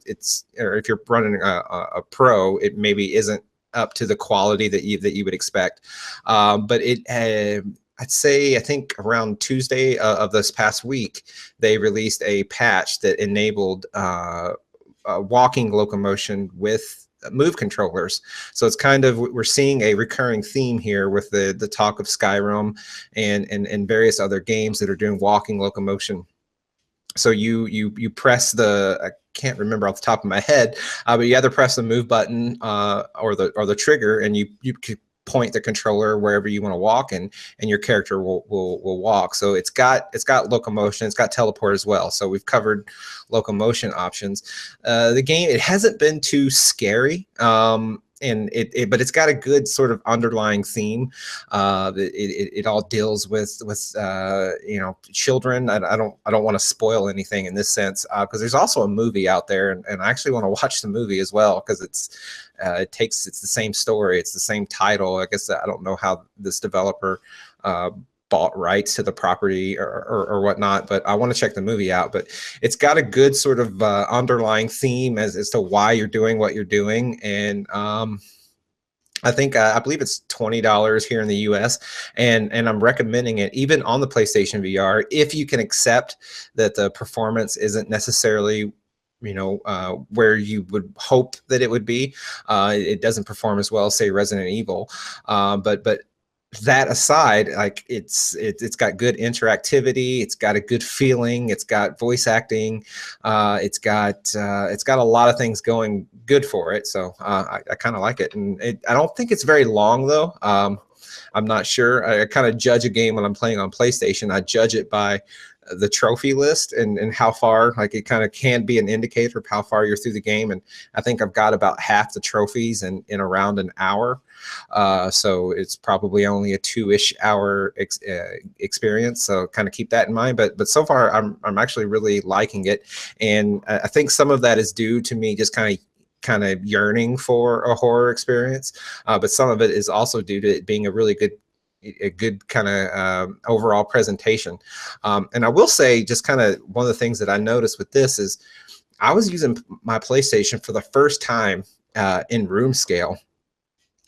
or if you're running a Pro, it maybe isn't up to the quality that you would expect. But I'd say, I think around Tuesday of this past week, they released a patch that enabled walking locomotion with move controllers. So it's kind of, we're seeing a recurring theme here with the talk of Skyrim and various other games that are doing walking locomotion. So you press I can't remember off the top of my head, but you either press the move button or the trigger, and you point the controller wherever you want to walk, and your character will walk. So it's got locomotion, it's got teleport as well. So we've covered locomotion options. The game, it hasn't been too scary, and but it's got a good sort of underlying theme. It all deals with children. I don't want to spoil anything in this sense, because there's also a movie out there, and I actually want to watch the movie as well, because it's the same story, it's the same title. I guess I don't know how this developer bought rights to the property or whatnot, but I want to check the movie out. But it's got a good sort of underlying theme as to why you're doing what you're doing. And I believe it's $20 here in the US, and I'm recommending it even on the PlayStation VR, if you can accept that the performance isn't necessarily where you would hope that it would be. It doesn't perform as well as, say, Resident Evil, but that aside, like it's got good interactivity, it's got a good feeling, it's got voice acting, it's got a lot of things going good for it. So I kind of like it, and I don't think it's very long though. I'm not sure. I kind of judge a game when I'm playing on PlayStation. I judge it by the trophy list and how far, like it kind of can be an indicator of how far you're through the game. And I think I've got about half the trophies in around an hour. So it's probably only a 2-ish hour experience. So kind of keep that in mind. But so far I'm actually really liking it. And I think some of that is due to me just kind of yearning for a horror experience. But some of it is also due to it being a really good kind of overall presentation. And I will say, just kind of one of the things that I noticed with this is I was using my PlayStation for the first time in room scale.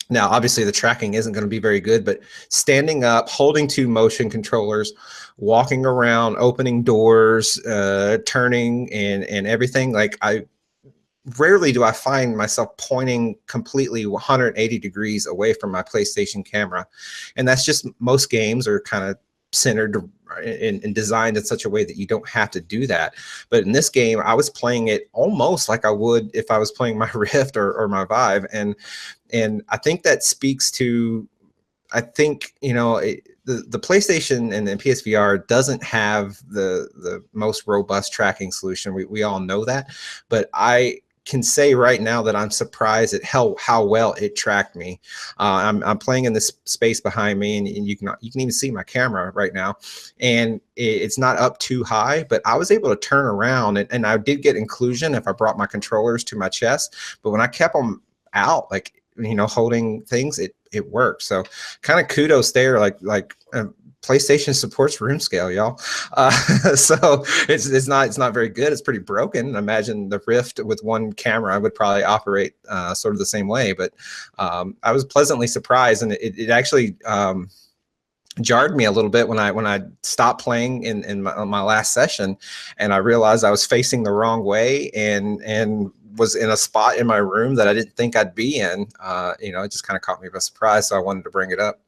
Now, obviously, the tracking isn't going to be very good, but standing up, holding 2 motion controllers, walking around, opening doors, turning, and everything, like rarely do I find myself pointing completely 180 degrees away from my PlayStation camera. And that's just, most games are kind of centered and designed in such a way that you don't have to do that. But in this game, I was playing it almost like I would if I was playing my Rift or my Vive. And I think that speaks to, I think, you know, the PlayStation and the PSVR doesn't have the most robust tracking solution. We all know that, but I can say right now that I'm surprised at how well it tracked me. I'm playing in this space behind me, and you can even see my camera right now, and it's not up too high, but I was able to turn around, and I did get inclusion if I brought my controllers to my chest. But when I kept them out, like, you know, holding things, it worked. So kind of kudos there, like PlayStation supports room scale, y'all. So it's not very good. It's pretty broken. Imagine the Rift with one camera would probably operate sort of the same way. But I was pleasantly surprised, and it actually jarred me a little bit when I stopped playing in my last session, and I realized I was facing the wrong way and was in a spot in my room that I didn't think I'd be in. You know, it just kind of caught me by surprise, so I wanted to bring it up.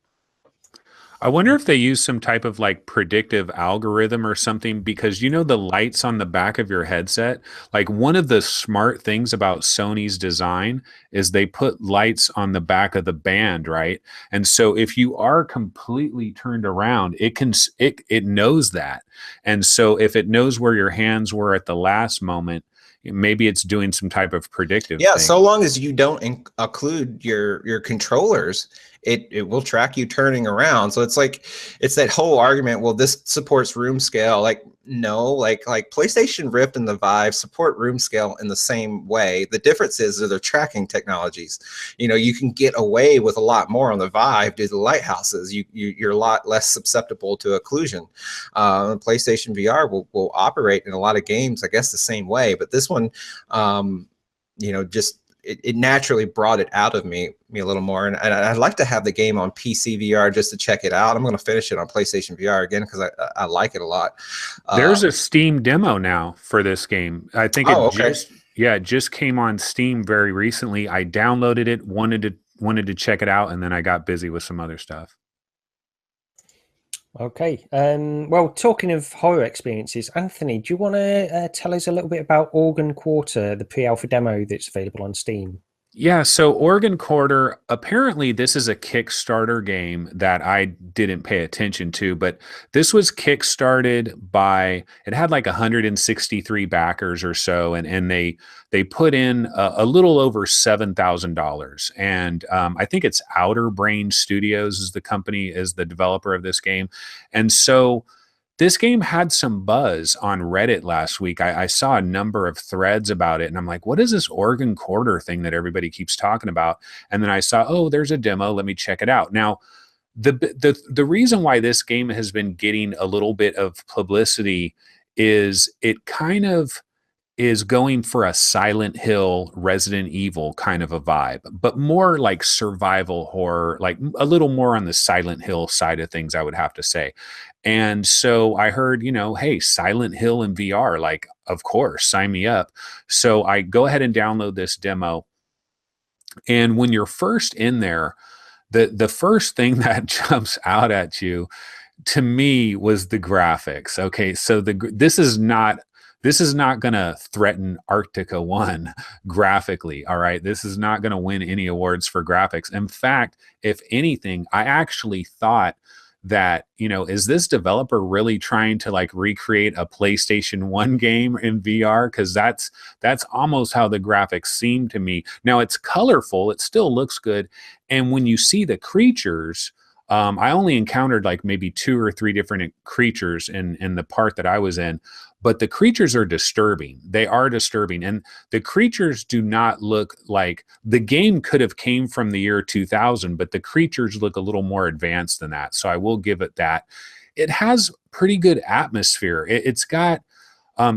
I wonder if they use some type of like predictive algorithm or something, because you know the lights on the back of your headset, like one of the smart things about Sony's design is they put lights on the back of the band, right? And so if you are completely turned around, it knows that. And so if it knows where your hands were at the last moment, maybe it's doing some type of predictive thing. So long as you don't include your controllers, it will track you turning around. So it's like, it's that whole argument, well, this supports room scale. Like, no, like PlayStation Rift and the Vive support room scale in the same way. The difference is they're tracking technologies. You know, you can get away with a lot more on the Vive due to the lighthouses. You're a lot less susceptible to occlusion. PlayStation VR will operate in a lot of games, I guess, the same way. But this one, you know, just it naturally brought it out of me a little more. And I'd like to have the game on PC VR just to check it out. I'm going to finish it on PlayStation VR again because I like it a lot. There's a Steam demo now for this game. I think it just came on Steam very recently. I downloaded it, wanted to check it out, and then I got busy with some other stuff. Okay. Well, talking of horror experiences, Anthony, do you want to tell us a little bit about Organ Quarter, the pre-alpha demo that's available on Steam? Yeah, so Organ Quarter, apparently this is a Kickstarter game that I didn't pay attention to, but this was kickstarted by, it had like 163 backers or so, and they put in a little over $7,000. And I think it's Outer Brain Studios is the company, is the developer of this game. And so this game had some buzz on Reddit last week. I saw a number of threads about it, and I'm like, what is this Organ Quarter thing that everybody keeps talking about? And then I saw, oh, there's a demo. Let me check it out. Now, the reason why this game has been getting a little bit of publicity is it kind of is going for a Silent Hill, Resident Evil kind of a vibe, but more like survival horror, like a little more on the Silent Hill side of things, I would have to say. And so I heard, you know, hey, Silent Hill in VR, like, of course, sign me up. So I go ahead and download this demo. And when you're first in there, the first thing that jumps out at you, to me, was the graphics. Okay, so this is not going to threaten Arctica 1 graphically, all right? This is not going to win any awards for graphics. In fact, if anything, I actually thought that, you know, is this developer really trying to like recreate a PlayStation 1 game in VR? Because that's almost how the graphics seem to me. Now it's colorful, it still looks good. And when you see the creatures, I only encountered like maybe 2 or 3 different creatures in the part that I was in, but the creatures are disturbing. They are disturbing, and the creatures do not look like the game could have came from the year 2000, but the creatures look a little more advanced than that. So I will give it that. It has pretty good atmosphere. It's got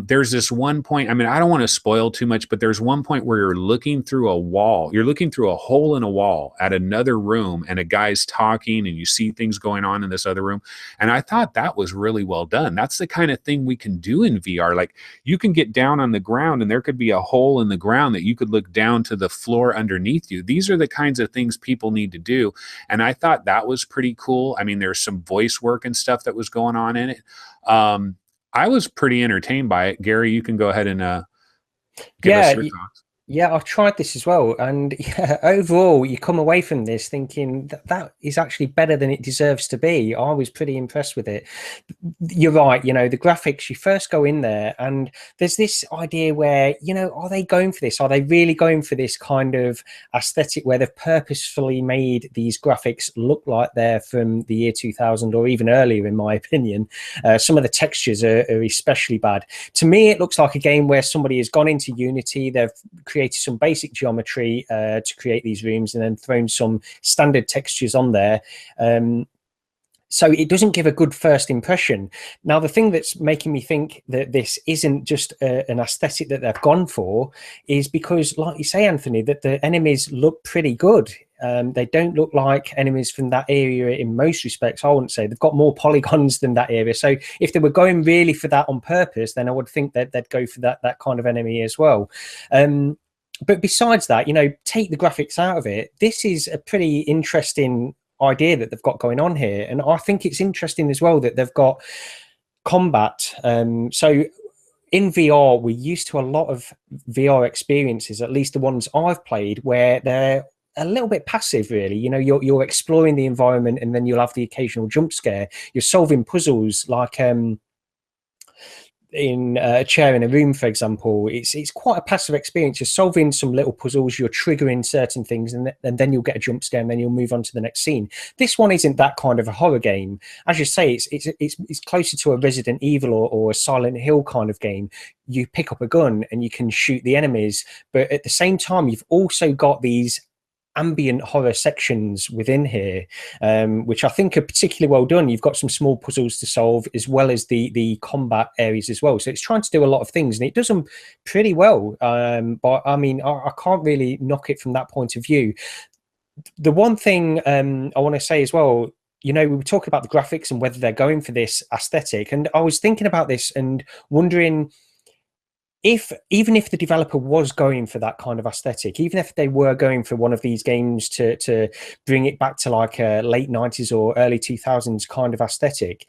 there's this one point, I mean, I don't want to spoil too much, but there's one point where you're looking through a wall. You're looking through a hole in a wall at another room, and a guy's talking, and you see things going on in this other room. And I thought that was really well done. That's the kind of thing we can do in VR. Like, you can get down on the ground, and there could be a hole in the ground that you could look down to the floor underneath you. These are the kinds of things people need to do. And I thought that was pretty cool. I mean, there's some voice work and stuff that was going on in it. I was pretty entertained by it. Gary, you can go ahead and give us your thoughts. Yeah, I've tried this as well, and yeah, overall, you come away from this thinking that is actually better than it deserves to be. I was pretty impressed with it. You're right, you know, the graphics, you first go in there, and there's this idea where, you know, are they going for this? Are they really going for this kind of aesthetic where they've purposefully made these graphics look like they're from the year 2000 or even earlier, in my opinion? Some of the textures are especially bad. To me, it looks like a game where somebody has gone into Unity, they've created some basic geometry to create these rooms, and then thrown some standard textures on there. So it doesn't give a good first impression. Now, the thing that's making me think that this isn't just an aesthetic that they've gone for is because, like you say, Anthony, that the enemies look pretty good. They don't look like enemies from that area in most respects. I wouldn't say they've got more polygons than that area. So if they were going really for that on purpose, then I would think that they'd go for that kind of enemy as well. But besides that, you know, take the graphics out of it, this is a pretty interesting idea that they've got going on here. And I think it's interesting as well that they've got combat. So in VR, we're used to a lot of VR experiences, at least the ones I've played, where they're a little bit passive, really. You know, you're exploring the environment, and then you'll have the occasional jump scare. You're solving puzzles like in a chair in a room, for example. It's quite a passive experience. You're solving some little puzzles, you're triggering certain things, and then you'll get a jump scare, and then you'll move on to the next scene. This one isn't that kind of a horror game. As you say, it's closer to a Resident Evil or a Silent Hill kind of game. You pick up a gun and you can shoot the enemies, but at the same time, you've also got these ambient horror sections within here, which I think are particularly well done. You've got some small puzzles to solve, as well as the combat areas as well. So it's trying to do a lot of things, and it does them pretty well. But I mean, I can't really knock it from that point of view. The one thing I want to say as well, you know, we were talking about the graphics and whether they're going for this aesthetic, and I was thinking about this and wondering, even if the developer was going for that kind of aesthetic, even if they were going for one of these games to bring it back to like a late 90s or early 2000s kind of aesthetic,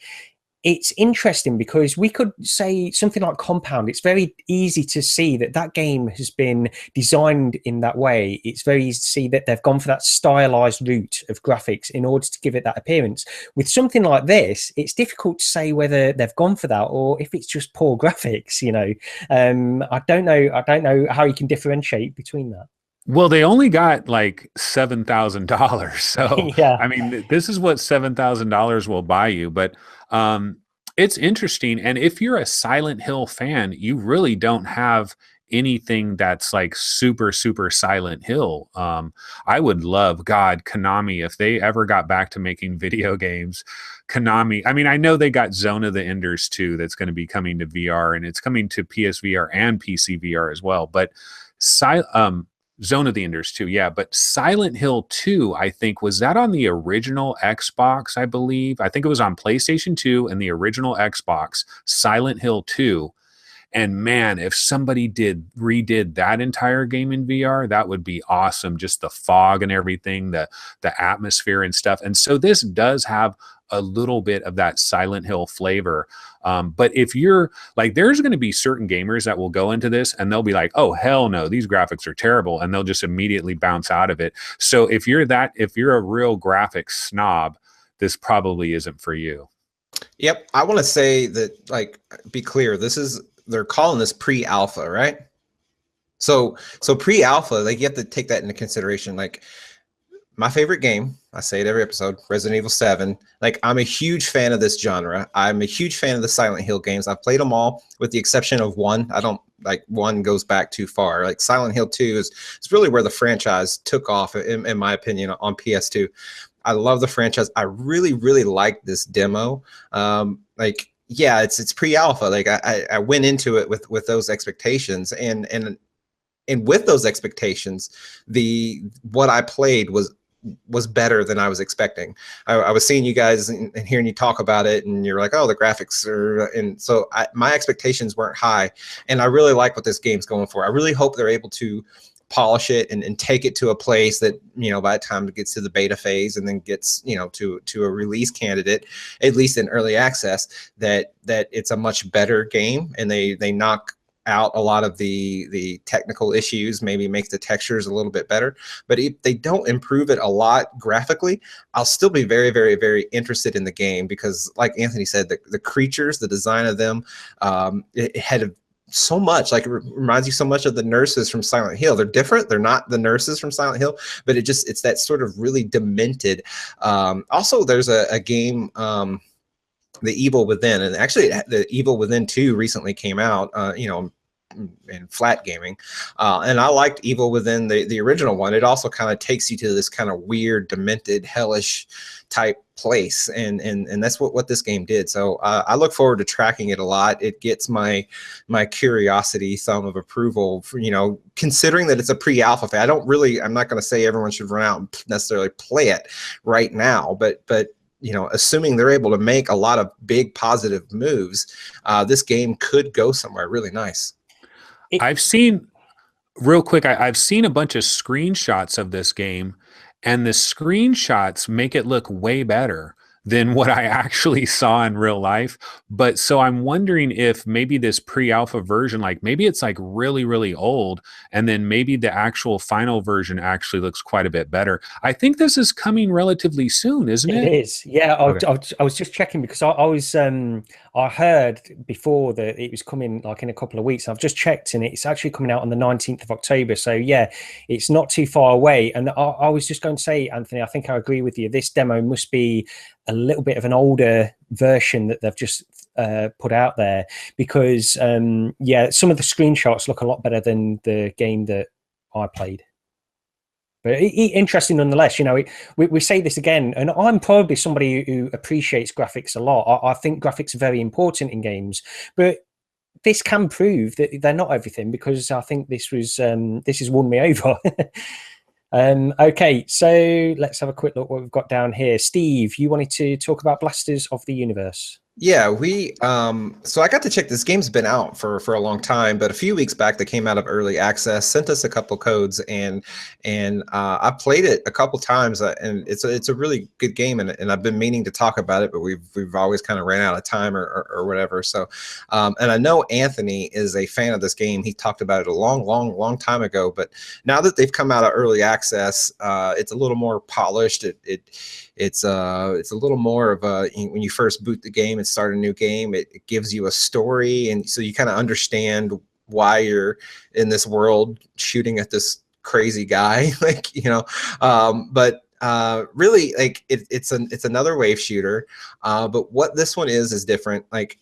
it's interesting because we could say something like Compound. It's very easy to see that game has been designed in that way. It's very easy to see that they've gone for that stylized route of graphics in order to give it that appearance. With something like this, it's difficult to say whether they've gone for that or if it's just poor graphics, you know. I don't know how you can differentiate between that. Well, they only got like $7,000. So, yeah. I mean, this is what $7,000 will buy you. But it's interesting. And if you're a Silent Hill fan, you really don't have anything that's like super, super Silent Hill. I would love, God, Konami, if they ever got back to making video games. Konami, I mean, I know they got Zone of the Enders too, that's going to be coming to VR, and it's coming to PSVR and PC VR as well. But Zone of the Enders 2, yeah. But Silent Hill 2, I think, was that on the original Xbox, I believe? I think it was on PlayStation 2 and the original Xbox, Silent Hill 2. And man, if somebody redid that entire game in VR, that would be awesome. Just the fog and everything, the atmosphere and stuff. And so this does have a little bit of that Silent Hill flavor. But if you're like, there's going to be certain gamers that will go into this and they'll be like, oh, hell no, these graphics are terrible. And they'll just immediately bounce out of it. So if you're a real graphics snob, this probably isn't for you. Yep. I want to say that, like, be clear, they're calling this pre-alpha, right? So pre-alpha, like, you have to take that into consideration. Like, my favorite game, I say it every episode, Resident Evil 7. Like, I'm a huge fan of this genre. I'm a huge fan of the Silent Hill games. I've played them all with the exception of one. I don't like, one goes back too far. Like, Silent Hill 2 is really where the franchise took off, in my opinion, on PS2. I love the franchise. I really, really like this demo. Like, yeah, it's pre-alpha. Like, I went into it with those expectations, and with those expectations, what I played was better than I was expecting. I was seeing you guys and hearing you talk about it, and you're like, oh, the graphics are, and so my expectations weren't high, and I really like what this game's going for. I really hope they're able to polish it and take it to a place that, you know, by the time it gets to the beta phase and then gets, you know, to a release candidate, at least in early access, that it's a much better game, and they knock out a lot of the technical issues, maybe make the textures a little bit better. But if they don't improve it a lot graphically, I'll still be very, very, very interested in the game, because, like Anthony said, the creatures, the design of them, it had so much, like, it reminds you so much of the nurses from Silent Hill. They're different. They're not the nurses from Silent Hill, but it's that sort of really demented. Also, there's a game, The Evil Within, and actually The Evil Within 2 recently came out, you know, in flat gaming, and I liked Evil Within, the original one. It also kind of takes you to this kind of weird, demented, hellish type place, and that's what this game did. So I look forward to tracking it a lot. It gets my curiosity thumb of approval for, you know, considering that it's a pre-alpha. I'm not going to say everyone should run out and necessarily play it right now, but you know, assuming they're able to make a lot of big positive moves, this game could go somewhere really nice. I've seen, real quick, I've seen a bunch of screenshots of this game, and the screenshots make it look way better than what I actually saw in real life. But so I'm wondering if maybe this pre-alpha version, like, maybe it's like really, really old, and then maybe the actual final version actually looks quite a bit better. I think this is coming relatively soon, isn't it? It is, yeah. Okay. I was just checking, because I heard before that it was coming like in a couple of weeks. I've just checked, and it's actually coming out on the 19th of October. So yeah, it's not too far away. And I was just going to say, Anthony, I think I agree with you. This demo must be a little bit of an older version that they've just put out there, because yeah, some of the screenshots look a lot better than the game that I played. But interesting nonetheless. You know, we say this again, and I'm probably somebody who appreciates graphics a lot. I think graphics are very important in games, but this can prove that they're not everything, because I think this has won me over. Okay, so let's have a quick look what we've got down here. Steve, you wanted to talk about Blasters of the Universe. Yeah, so I got to check. This game's been out for a long time, but a few weeks back they came out of early access, sent us a couple codes, and I played it a couple times, and it's a really good game, and I've been meaning to talk about it, but we've always kind of ran out of time or whatever. So and I know Anthony is a fan of this game. He talked about it a long time ago, but now that they've come out of early access, it's a little more polished. It's a little more of a, when you first boot the game and start a new game, it gives you a story, and so you kind of understand why you're in this world shooting at this crazy guy, like, you know. But really, like, it's another wave shooter, but what this one is different. Like,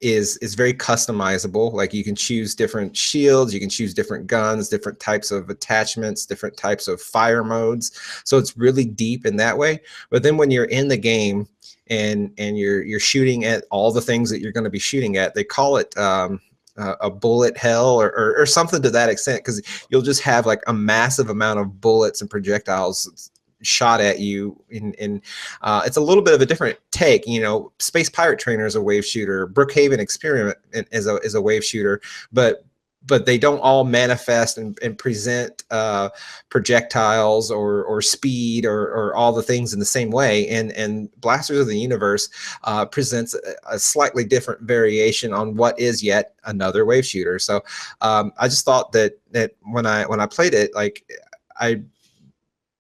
is very customizable. Like, you can choose different shields, you can choose different guns, different types of attachments, different types of fire modes. So it's really deep in that way. But then when you're in the game and you're shooting at all the things that you're going to be shooting at, they call it a bullet hell or something to that extent, because you'll just have like a massive amount of bullets and projectiles shot at you, in it's a little bit of a different take. You know, Space Pirate Trainer is a wave shooter, Brookhaven Experiment is a wave shooter, but they don't all manifest and present projectiles or speed or all the things in the same way. And Blasters of the Universe presents a slightly different variation on what is yet another wave shooter. So I just thought that when I played it, like,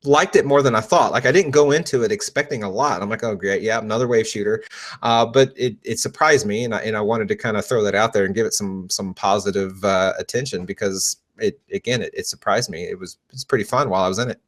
liked it more than I thought. Like I didn't go into it expecting a lot. I'm like, oh great, yeah, another wave shooter. But it surprised me, and I wanted to kind of throw that out there and give it some positive attention, because it surprised me. It's pretty fun while I was in it.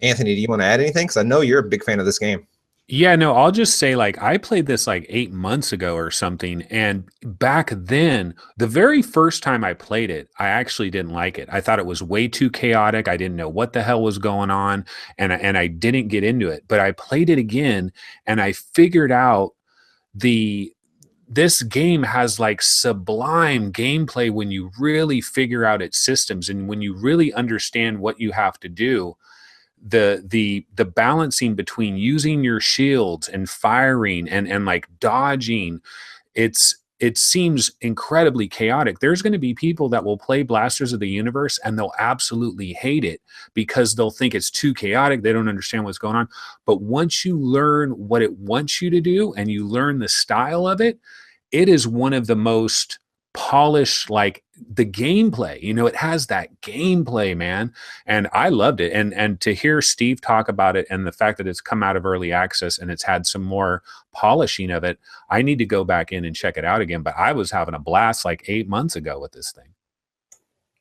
Anthony, do you want to add anything? Because I know you're a big fan of this game. Yeah, no, I'll just say, like, I played this like 8 months ago or something. And back then, the very first time I played it, I actually didn't like it. I thought it was way too chaotic. I didn't know what the hell was going on. And I didn't get into it. But I played it again and I figured out this game has like sublime gameplay when you really figure out its systems and when you really understand what you have to do. The balancing between using your shields and firing and like dodging, it seems incredibly chaotic. There's going to be people that will play Blasters of the Universe and they'll absolutely hate it because they'll think it's too chaotic. They don't understand what's going on. But once you learn what it wants you to do and you learn the style of it, it is one of the most polished, like the gameplay, it has that gameplay, man. And I loved it. And to hear Steve talk about it and the fact that it's come out of early access and it's had some more polishing of it, I need to go back in and check it out again. But I was having a blast like 8 months ago with this thing.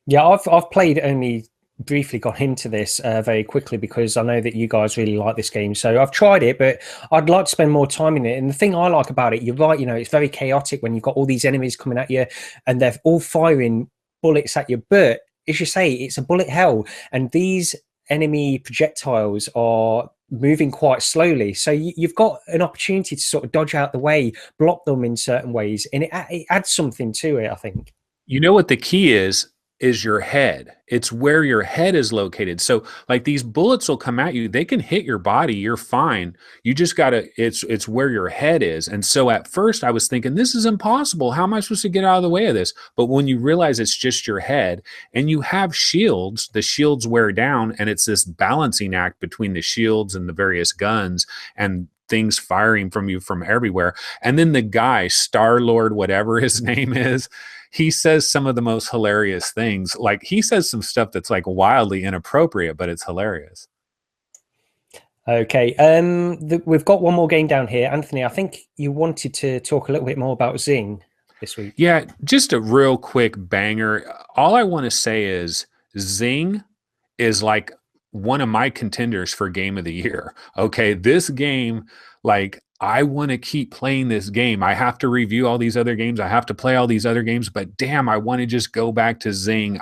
Yeah, I've played only briefly got into this very quickly because I know that you guys really like this game. So I've tried it, but I'd like to spend more time in it. And the thing I like about it, you're right, it's very chaotic when you've got all these enemies coming at you and they're all firing bullets at you. But as you say, it's a bullet hell. And these enemy projectiles are moving quite slowly. So you've got an opportunity to sort of dodge out the way, block them in certain ways. And it adds something to it, I think. You know what the key is your head. It's where your head is located. So like these bullets will come at you, they can hit your body, you're fine. You just gotta, it's where your head is. And so at first I was thinking, this is impossible. How am I supposed to get out of the way of this? But when you realize it's just your head and you have shields, the shields wear down and it's this balancing act between the shields and the various guns and things firing from you from everywhere. And then the guy, Star-Lord, whatever his name is, he says some of the most hilarious things. Like he says some stuff that's like wildly inappropriate, but it's hilarious. Okay. We've got one more game down here. Anthony, I think you wanted to talk a little bit more about XING this week. Yeah, just a real quick banger. All I want to say is XING is like one of my contenders for game of the year. Okay. This game, like, I want to keep playing this game. I have to review all these other games. I have to play all these other games, but damn, I want to just go back to XING.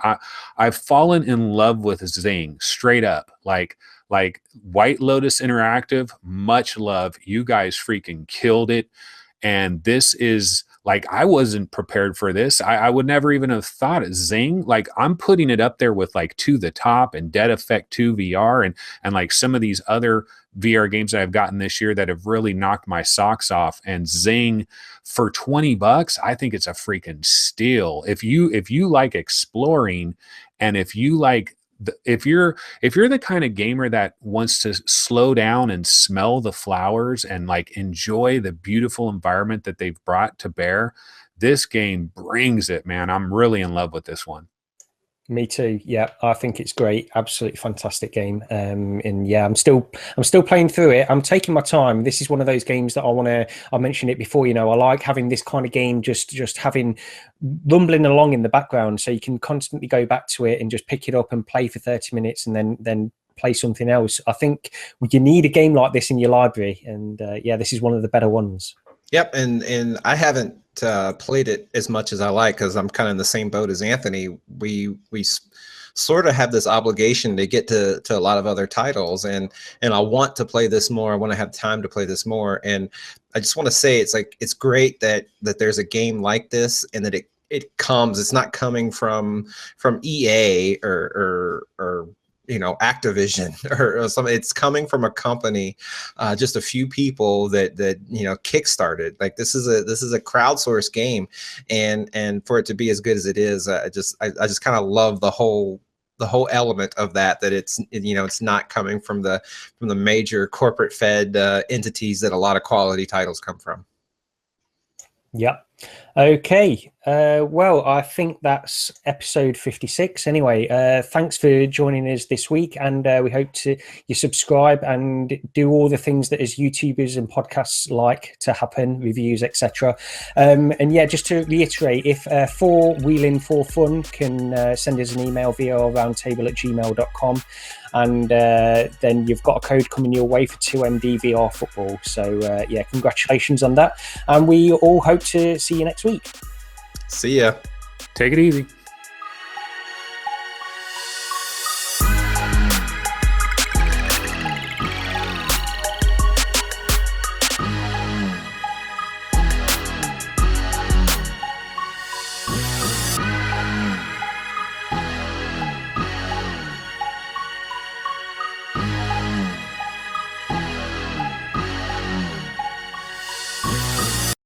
I've fallen in love with XING straight up. Like White Lotus Interactive, much love. You guys freaking killed it. And this is like, I wasn't prepared for this. I would never even have thought of XING. Like I'm putting it up there with like To the Top and Dead Effect 2 VR and like some of these other VR games that I've gotten this year that have really knocked my socks off. And XING for $20, I think it's a freaking steal. If you like exploring and if you like if you're the kind of gamer that wants to slow down and smell the flowers and like enjoy the beautiful environment that they've brought to bear, this game brings it, man. I'm really in love with this one. Me too. Yeah, I think it's great. Absolutely fantastic game. And yeah, I'm still playing through it. I'm taking my time. This is one of those games that I mentioned it before, I like having this kind of game just having rumbling along in the background so you can constantly go back to it and just pick it up and play for 30 minutes and then play something else. I think you need a game like this in your library, and yeah, this is one of the better ones. Yep, and I haven't played it as much as I like because I'm kind of in the same boat as Anthony. We sort of have this obligation to get to a lot of other titles, and I want to play this more. I want to have time to play this more, and I just want to say it's great that there's a game like this and that it's not coming from EA or Activision or something. It's coming from a company, just a few people that kickstarted. Like this is a crowdsourced game, and for it to be as good as it is, I just kind of love the whole element of that it's not coming from the major corporate fed entities that a lot of quality titles come from. Yeah, Okay, well, I think that's episode 56 anyway. Thanks for joining us this week, and we hope you subscribe and do all the things that as YouTubers and podcasts like to happen, reviews, etc. And yeah, just to reiterate, if For Wheeling for Fun can send us an email, vrroundtable@gmail.com, and then you've got a code coming your way for 2MD VR football. So yeah, congratulations on that, and we all hope to see you next week. See ya. Take it easy.